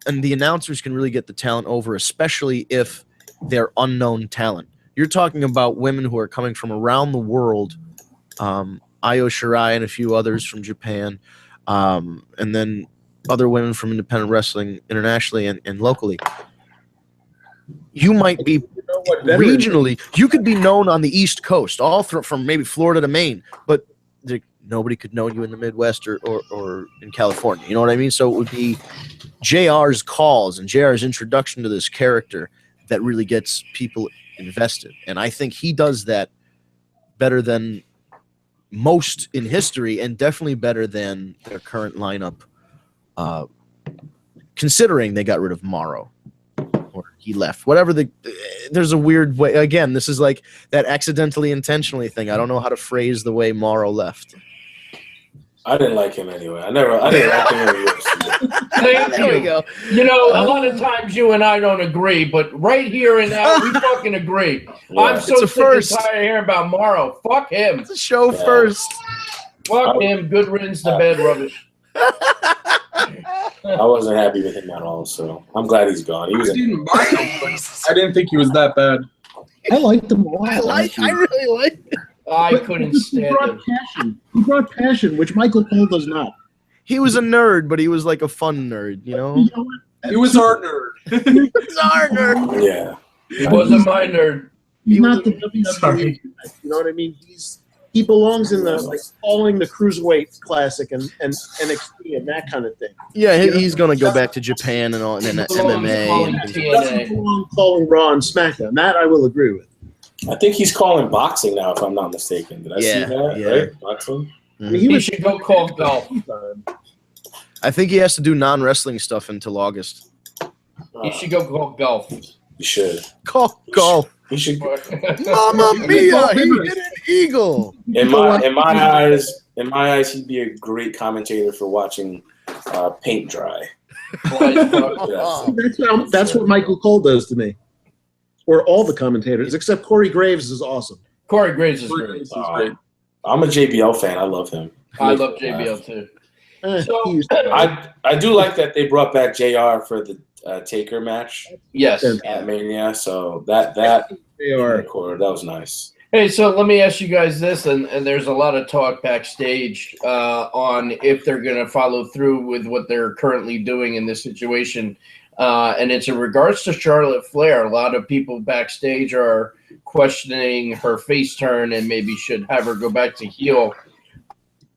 and the announcers can really get the talent over, especially if they're unknown talent. You're talking about women who are coming from around the world, Io Shirai and a few others from Japan, and then other women from independent wrestling internationally and locally. You might be regionally, you could be known on the East Coast, all from maybe Florida to Maine, but nobody could know you in the Midwest or in California. You know what I mean? So it would be JR's calls and JR's introduction to this character that really gets people invested. And I think he does that better than most in history, and definitely better than their current lineup, considering they got rid of Morrow. Or he left. There's a weird way. Again, this is like that accidentally, intentionally thing. I don't know how to phrase the way Morrow left. I didn't like him anyway. I didn't like him anyway. There we go. You know, a lot of times you and I don't agree, but right here and now, we fucking agree. Yeah. I'm so sick and tired of hearing about Morrow. Fuck him. It's a show first. Fuck him. Good riddance to bad rubbish. I wasn't happy with him at all, so I'm glad he's gone. I didn't mind him. I didn't think he was that bad. I liked him a lot. I really liked him. I couldn't stand him. Passion. He brought passion, which Michael Cole does not. He was a nerd, but he was like a fun nerd, you know? He was our nerd. He was our nerd. Yeah. He wasn't my nerd. He's not the WWE. You know what I mean? He belongs in the following the Cruiserweight Classic and NXT and that kind of thing. Yeah, he's going to go back to Japan and all, and then MMA. He doesn't belong calling Raw and SmackDown. That I will agree with. I think he's calling boxing now, if I'm not mistaken. Did I see that? Yeah. Right? Boxing? Mm-hmm. He should go call golf. I think he has to do non-wrestling stuff until August. He should go call golf. You should. Call golf. He should. Mamma mia! He hit an eagle. In my eyes, he'd be a great commentator for watching paint dry. That's what Michael Cole does to me, or all the commentators except Corey Graves is awesome. Corey Graves is great. I'm a JBL fan. I love him. I love JBL too. I do like that they brought back JR for the Taker match. Yes, at Mania. So that was nice. Hey, so let me ask you guys this, and there's a lot of talk backstage on if they're going to follow through with what they're currently doing in this situation, and it's in regards to Charlotte Flair. A lot of people backstage are questioning her face turn and maybe should have her go back to heel.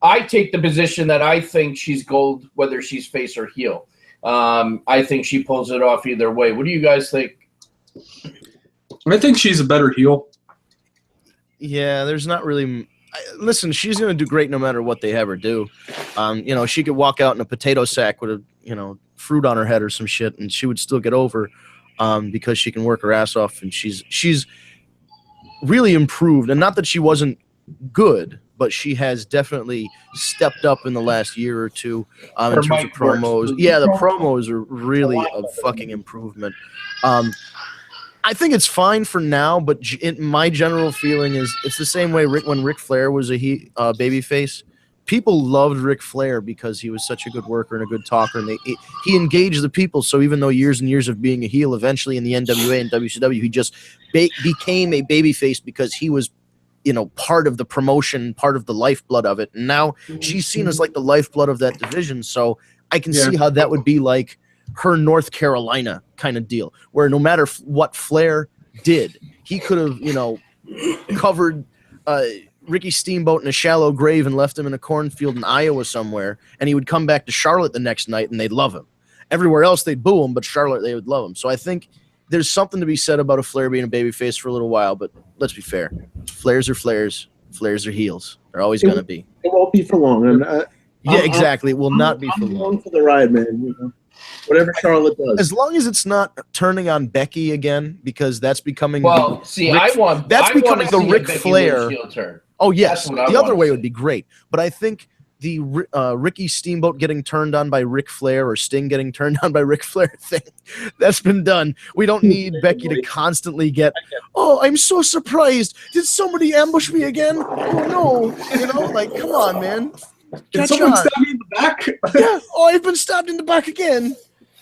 I take the position that I think she's gold, whether she's face or heel. I think she pulls it off either way. What do you guys think? I think she's a better heel. Yeah, there's not really. Listen, she's going to do great no matter what they have her do. She could walk out in a potato sack with a fruit on her head or some shit, and she would still get over because she can work her ass off, and she's really improved. And not that she wasn't good, but she has definitely stepped up in the last year or two in terms of promos. Yeah, the promos are really a fucking improvement. I think it's fine for now, but my general feeling is it's the same way when Ric Flair was a babyface. People loved Ric Flair because he was such a good worker and a good talker, and he engaged the people. So even though years and years of being a heel, eventually in the NWA and WCW, he just became a babyface because he was, part of the promotion, part of the lifeblood of it. And now she's seen as like the lifeblood of that division. So I can see how that would be like her North Carolina kind of deal, where no matter what Flair did, he could have, covered Ricky Steamboat in a shallow grave and left him in a cornfield in Iowa somewhere, and he would come back to Charlotte the next night and they'd love him. Everywhere else they'd boo him, but Charlotte they would love him. So I think there's something to be said about a Flair being a babyface for a little while, but let's be fair. Flairs are Flairs. Flairs are heels. They're always going to be. It won't be for long. And, exactly. It will not be for long. I'm along for the ride, man. Whatever Charlotte does. As long as it's not turning on Becky again, because that's becoming that's becoming the Ric Flair. Oh yes, the other way would be great. But I think the Ricky Steamboat getting turned on by Ric Flair or Sting getting turned on by Ric Flair thing, that's been done. We don't need Becky to constantly get, oh, I'm so surprised. Did somebody ambush me again? Oh no. Come on, man. Did someone stab me in the back? Yeah. Oh, I've been stabbed in the back again.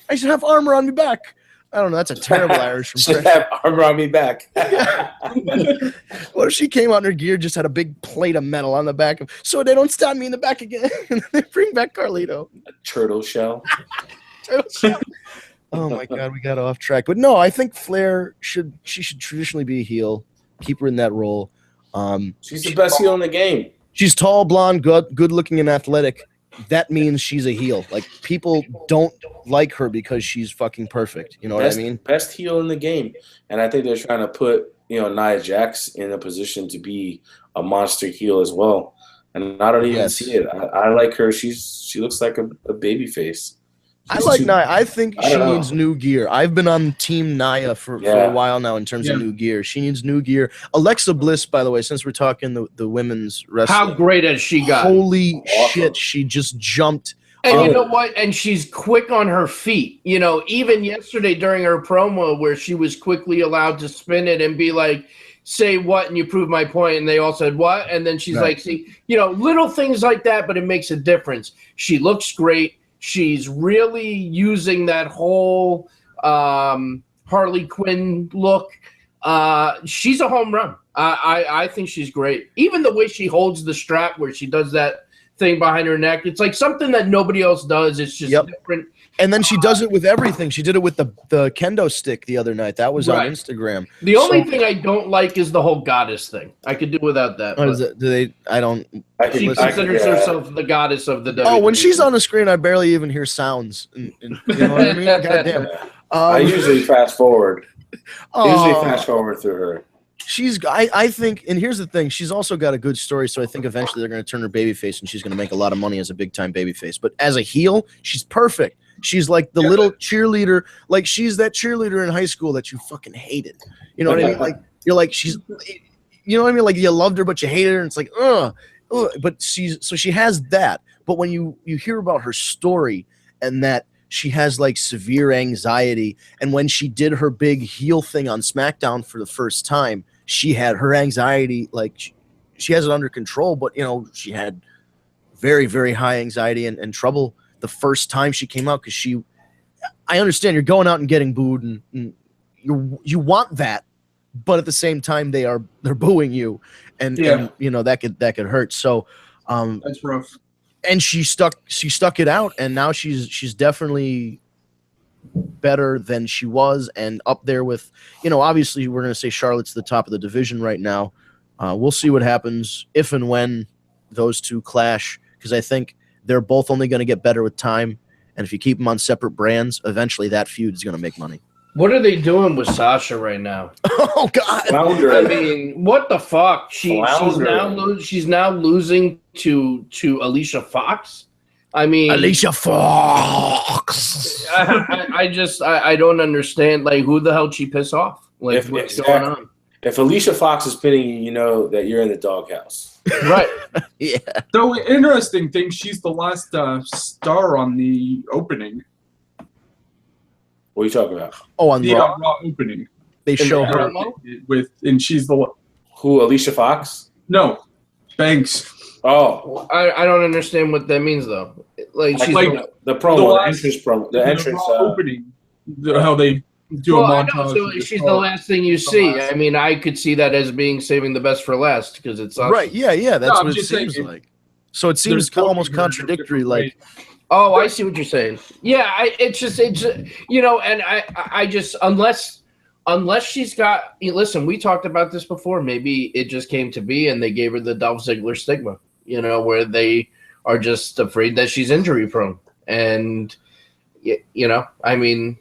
I should have armor on my back. I don't know. That's a terrible Irish Should impression. have armor on me back. What if she came out in her gear, just had a big plate of metal on the back of, so they don't stab me in the back again? And they bring back Carlito. A turtle shell. Oh my God, we got off track. But no, I think Flair should traditionally be a heel. Keep her in that role. She's the best heel in the game. She's tall, blonde, good looking, and athletic. That means she's a heel. Like, people don't like her because she's fucking perfect. You know what I mean? Best heel in the game. And I think they're trying to put, Nia Jax in a position to be a monster heel as well. And I don't even see it. I like her. She looks like a baby face. I like Nia. I think she needs new gear. I've been on Team Nia for a while now in terms of new gear. She needs new gear. Alexa Bliss, by the way, since we're talking the women's wrestling. How great has she got? Holy shit, she just jumped. And you know what? And she's quick on her feet. Even yesterday during her promo where she was quickly allowed to spin it and be like, say what and you prove my point. And they all said what? And then she's like, see, little things like that, but it makes a difference. She looks great. She's really using that whole Harley Quinn look. She's a home run. I think she's great. Even the way she holds the strap where she does that thing behind her neck, it's like something that nobody else does. It's just different. And then she does it with everything. She did it with the kendo stick the other night. That was on Instagram. The only thing I don't like is the whole goddess thing. I could do without that. What is it? She considers herself the goddess of the WWE. Oh, when she's on the screen, I barely even hear sounds. You know what I mean? Goddamn. I usually fast forward. Through her. I think, and here's the thing, she's also got a good story, so I think eventually they're going to turn her babyface and she's going to make a lot of money as a big-time babyface. But as a heel, she's perfect. She's like the little cheerleader, like she's that cheerleader in high school that you fucking hated. You know what I mean? Like, you're like, she's, you know what I mean? Like, you loved her, but you hated her, and it's like, ugh. But she has that. But when you hear about her story and that she has like severe anxiety, and when she did her big heel thing on SmackDown for the first time, she had her anxiety, like she has it under control, but she had very, very high anxiety and trouble the first time she came out, because I understand you're going out and getting booed and you want that, but at the same time they're booing you, and that could hurt. So that's rough. And she stuck it out, and now she's definitely better than she was, and up there with, obviously we're going to say Charlotte's the top of the division right now. We'll see what happens if and when those two clash, because I think they're both only going to get better with time, and if you keep them on separate brands, eventually that feud is going to make money. What are they doing with Sasha right now? Oh God! Flounder. I mean, what the fuck? She's now losing to Alicia Fox. I mean, Alicia Fox. I don't understand. Like, who the hell she piss off? Like, what's going on? If Alicia Fox is pinning you, you know that you're in the doghouse. Right. Yeah. So, interesting thing, she's the last star on the opening. What are you talking about? Oh, on the Raw opening. They show her and she's the who? Alicia Fox? No, Banks. Oh, I don't understand what that means though. Like she's the promo, the entrance promo, the entrance opening. How they do a montage. So she's the last thing you see. I mean, I could see that as being saving the best for last, because it's awesome. Right. Yeah. That's what it seems like. So it seems almost contradictory. Like, oh, I see what you're saying. Yeah, it's and I just unless she's got. Listen, we talked about this before. Maybe it just came to be, and they gave her the Dolph Ziggler stigma. Where they are just afraid that she's injury prone, and I mean.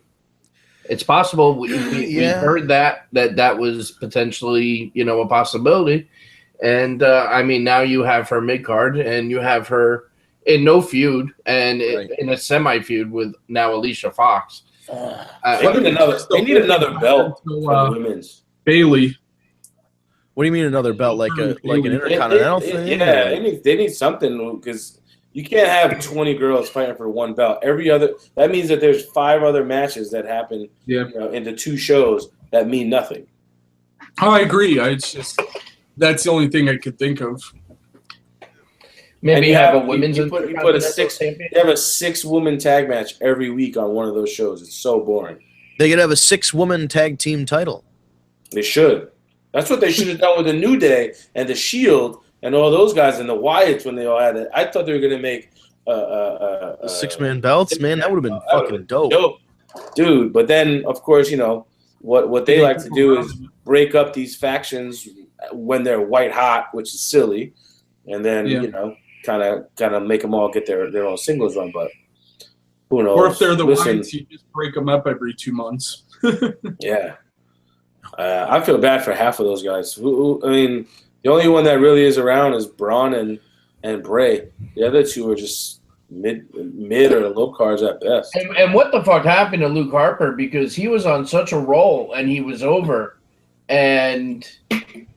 It's possible. We heard that was potentially, a possibility. And, I mean, now you have her mid-card, and you have her in no feud, and in a semi-feud with now Alicia Fox. They need another belt for the women's. Bailey. What do you mean another belt? Like an intercontinental thing? Yeah, they need something, because you can't have 20 girls fighting for one belt. That means that there's 5 other matches that happen into 2 shows that mean nothing. Oh, I agree. That's the only thing I could think of. Maybe you have a women's. You have a 6-woman tag match every week on one of those shows. It's so boring. They could have a 6-woman tag team title. They should. That's what they should have done with the New Day and the Shield and all those guys and the Wyatts when they all had it. I thought they were gonna make 6-man belts, man. That would have been fucking dope, dude. But then, of course, you know what they like to do is break up these factions when they're white hot, which is silly, and then you know, kind of make them all get their own singles run. But who knows? Or if they're the Wyatts, you just break them up every 2 months. Yeah. I feel bad for half of those guys. I mean, the only one that really is around is Braun and Bray. The other two are just mid or low cards at best. And what the fuck happened to Luke Harper? Because he was on such a roll and he was over and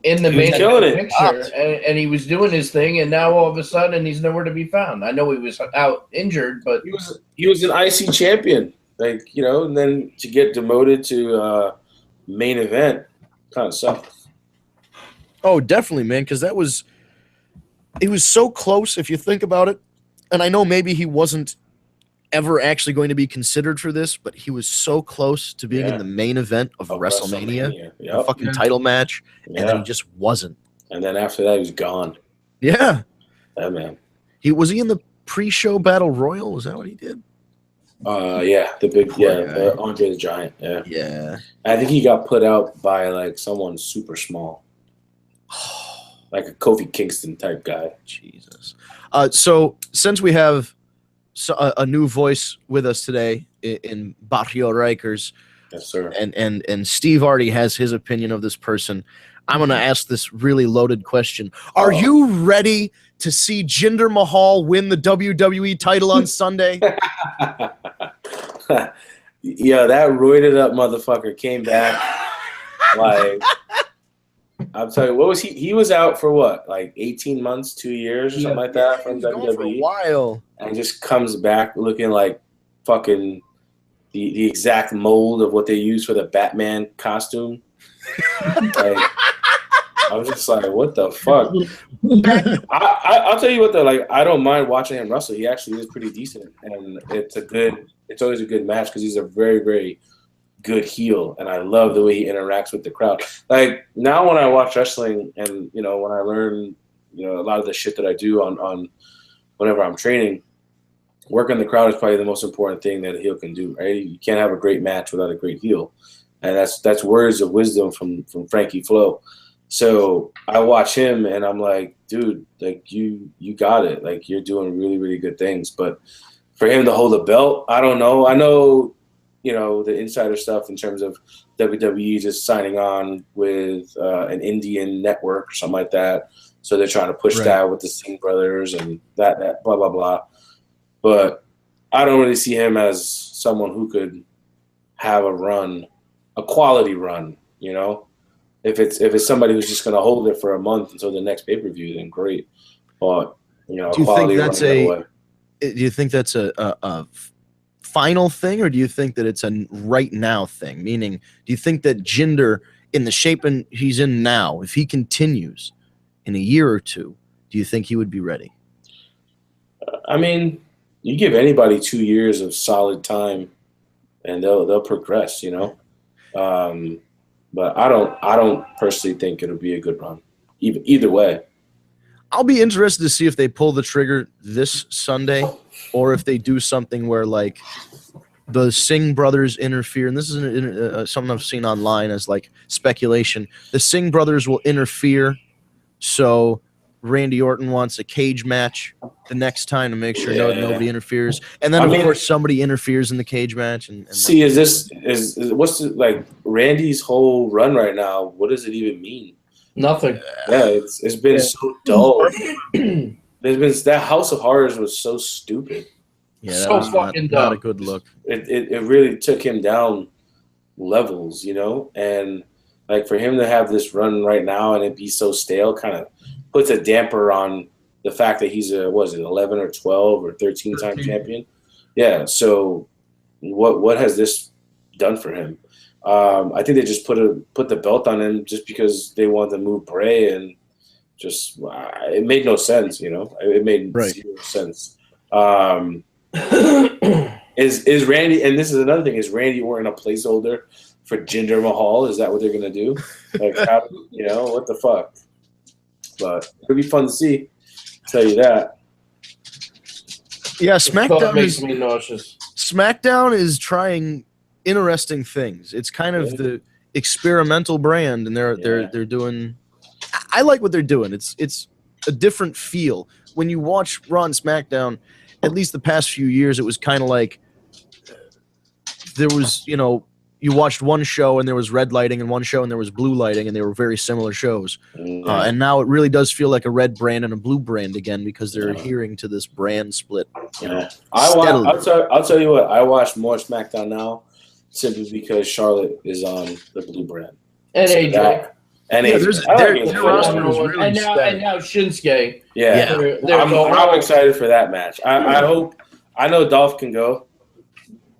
in the main picture and he was doing his thing, and now all of a sudden he's nowhere to be found. I know he was out injured, but he was an IC champion, like, you know, and then to get demoted to main event kind of sucks. Oh, definitely, man, because it was so close if you think about it. And I know maybe he wasn't ever actually going to be considered for this, but he was so close to being in the main event of WrestleMania. A fucking title match, and then he just wasn't. And then after that, he was gone. Yeah. Yeah, man. Was he in the pre-show Battle Royal? Was that what he did? Yeah, the big, Andre the Giant. Yeah. Yeah. I think he got put out by like someone super small. Like a Kofi Kingston type guy. Jesus. So since we have a new voice with us today in Barrio Rikers, yes, sir, and Steve already has his opinion of this person, I'm going to ask this really loaded question. Are you ready to see Jinder Mahal win the WWE title on Sunday? Yeah, that roided up motherfucker came back like... I'm telling you, what was he? He was out for what, like 18 months, 2 years, or something like that from WWE. For a while, and just comes back looking like fucking the exact mold of what they use for the Batman costume. Like, I was just like, what the fuck? I'll tell you what though, like, I don't mind watching him wrestle. He actually is pretty decent, and it's always a good match because he's a very, very good heel, and I love the way he interacts with the crowd. Like, now when I watch wrestling and, you know, when I learn, you know, a lot of the shit that I do on whenever I'm training, working the crowd is probably the most important thing that a heel can do, right? You can't have a great match without a great heel. And that's words of wisdom from Frankie Flo. So I watch him and I'm like, dude, like you got it. Like, you're doing really, really good things. But for him to hold a belt, I don't know. I know, you know, the insider stuff in terms of WWE just signing on with an Indian network or something like that. So they're trying to push that with the Singh brothers and that blah, blah, blah. But I don't really see him as someone who could have a quality run, you know? If it's somebody who's just going to hold it for a month until the next pay-per-view, then great. But, you know, do you think that's a final thing, or do you think that it's a right now thing? Meaning, do you think that Jinder, in the shape he's in now, if he continues in a year or two, do you think he would be ready? I mean, you give anybody 2 years of solid time, and they'll progress, you know. But I don't personally think it'll be a good run, either way. I'll be interested to see if they pull the trigger this Sunday, or if they do something where, like, the Singh brothers interfere. And this is something I've seen online as, like, speculation. The Singh brothers will interfere, so Randy Orton wants a cage match the next time to make sure nobody interferes. And then, of course, somebody interferes in the cage match. And see, what's like Randy's whole run right now? What does it even mean? Nothing. Yeah, it's been so dull. That House of Horrors was so stupid. Yeah, that was not a good look. It really took him down levels, you know? And like, for him to have this run right now and it be so stale kind of puts a damper on the fact that he's 11 or 12 or 13-time champion. Yeah, so what has this done for him? I think they just put the belt on him just because they wanted to move Bray, and just it made no sense, you know. It made zero sense. And Is Randy? And this is another thing: is Randy Orton a placeholder for Jinder Mahal? Is that what they're gonna do? Like, how, what the fuck? But it'll be fun to see. Tell you that. Yeah, Thought makes me nauseous. SmackDown is trying interesting things. It's kind of the experimental brand, and they're doing. I like what they're doing. It's a different feel when you watch Raw and SmackDown. At least the past few years, it was kind of like there was, you watched one show and there was red lighting, and one show and there was blue lighting, and they were very similar shows. And now it really does feel like a red brand and a blue brand again, because they're adhering to this brand split. I'll tell you what. I watch more SmackDown now simply because Charlotte is on the blue brand. And AJ. And now Shinsuke. Yeah. I'm excited for that match. I hope. I know Dolph can go.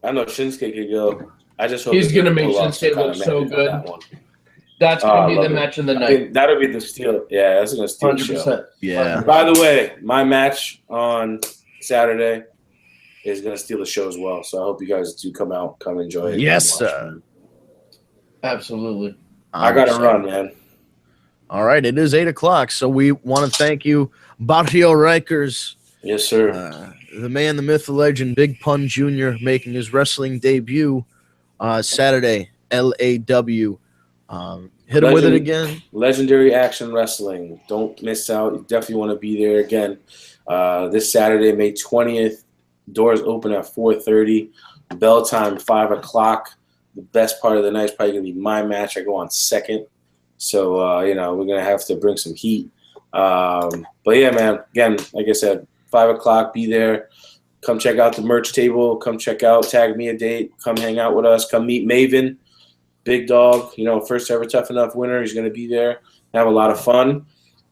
I know Shinsuke can go. I just hope he's gonna make Shinsuke look so good. That's gonna be the match of the night. That'll be the steal. Yeah, that's gonna steal 100%. The show. Yeah. By the way, my match on Saturday is gonna steal the show as well. So I hope you guys do come enjoy it. Yes, sir. Absolutely. I gotta run, man. All right, it is 8:00, so we want to thank you, Barrio Rikers. Yes, sir. The man, the myth, the legend, Big Pun Jr. making his wrestling debut Saturday, LAW. Hit him with it again. Legendary Action Wrestling. Don't miss out. You definitely want to be there again. This Saturday, May 20th. Doors open at 4:30. Bell time 5:00. The best part of the night is probably going to be my match. I go on second. So, we're going to have to bring some heat. But, yeah, man, again, like I said, 5:00, be there. Come check out the merch table. Come check out Tag Me a Date. Come hang out with us. Come meet Maven, big dog, first ever Tough Enough winner. He's going to be there. Have a lot of fun.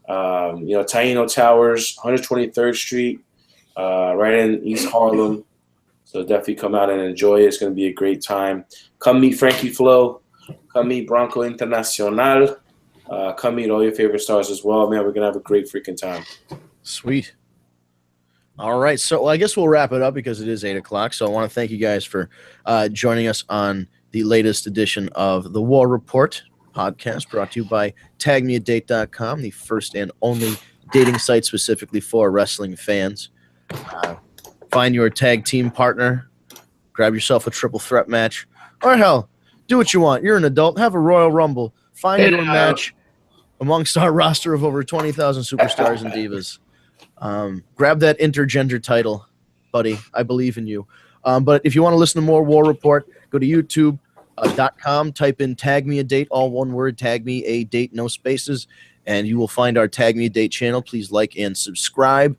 Taino Towers, 123rd Street, right in East Harlem. So definitely come out and enjoy it. It's going to be a great time. Come meet Frankie Flo. Come meet Bronco Internacional. Come meet all your favorite stars as well. Man, we're going to have a great freaking time. Sweet. All right. So I guess we'll wrap it up because it is 8:00. So I want to thank you guys for joining us on the latest edition of the War Report podcast, brought to you by tagmeadate.com, the first and only dating site specifically for wrestling fans. Find your tag team partner. Grab yourself a triple threat match. Or hell, do what you want. You're an adult. Have a Royal Rumble. Find your match amongst our roster of over 20,000 superstars and divas. Grab that intergender title, buddy. I believe in you. But if you want to listen to more War Report, go to youtube.com, type in Tag Me a Date, all one word, Tag Me a Date, no spaces, and you will find our Tag Me a Date channel. Please like and subscribe.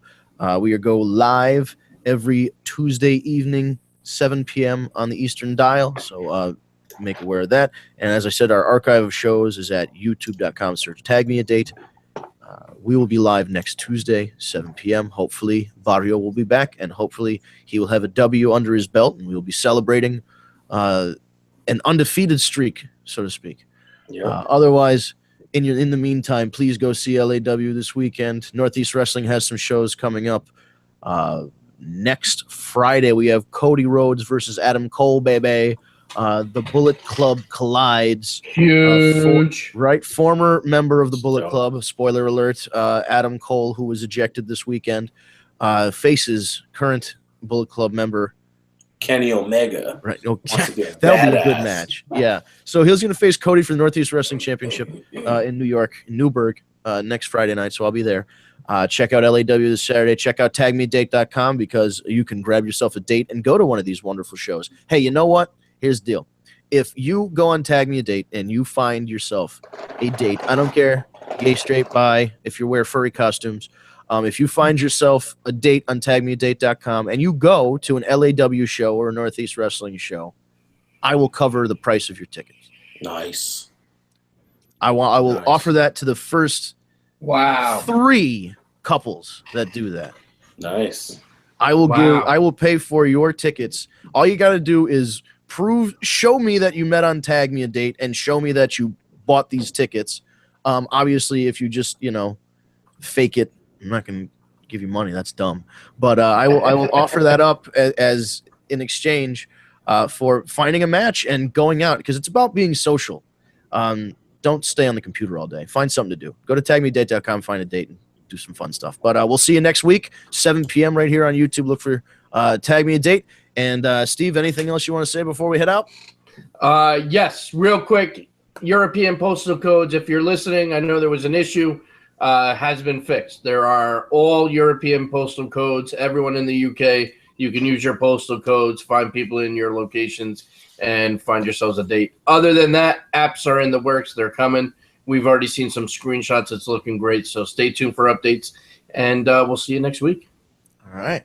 We go live every Tuesday evening, 7 p.m. on the Eastern Dial, so make aware of that. And as I said, our archive of shows is at youtube.com. Search Tag Me a Date. We will be live next Tuesday, 7 p.m. Hopefully, Barrio will be back, and hopefully he will have a W under his belt, and we will be celebrating an undefeated streak, so to speak. Yeah. Otherwise, in the meantime, please go see LAW this weekend. Northeast Wrestling has some shows coming up. Next Friday, we have Cody Rhodes versus Adam Cole, baby. The Bullet Club collides. Huge. Former member of the Bullet Club, spoiler alert, Adam Cole, who was ejected this weekend, faces current Bullet Club member Kenny Omega. Right. That'll be a good match. Yeah. So he's going to face Cody for the Northeast Wrestling Championship in New York, in Newburgh, next Friday night. So I'll be there. Check out LAW this Saturday. Check out tagmeadate.com because you can grab yourself a date and go to one of these wonderful shows. Hey, you know what? Here's the deal. If you go on Tag Me a Date and you find yourself a date, I don't care, gay, straight, bi, if you wear furry costumes, if you find yourself a date on tagmeadate.com and you go to an LAW show or a Northeast Wrestling show, I will cover the price of your tickets. Nice. I will offer that to the first 3 couples that do that. Nice. I will pay for your tickets. All you got to do is show me that you met on Tag Me a Date and show me that you bought these tickets. Obviously, if you just, fake it, I'm not going to give you money. That's dumb. But I will offer that up as in exchange for finding a match and going out, because it's about being social. Don't stay on the computer all day. Find something to do. Go to tagmeadate.com, find a date, and do some fun stuff. But we'll see you next week, 7 p.m. right here on YouTube. Look for Tag Me a Date. And Steve, anything else you want to say before we head out? Yes, real quick. European postal codes, if you're listening, I know there was an issue, has been fixed. There are all European postal codes. Everyone in the UK, you can use your postal codes, find people in your locations, and find yourselves a date. Other than that, apps are in the works. They're coming. We've already seen some screenshots. It's looking great. So stay tuned for updates, and we'll see you next week. All right.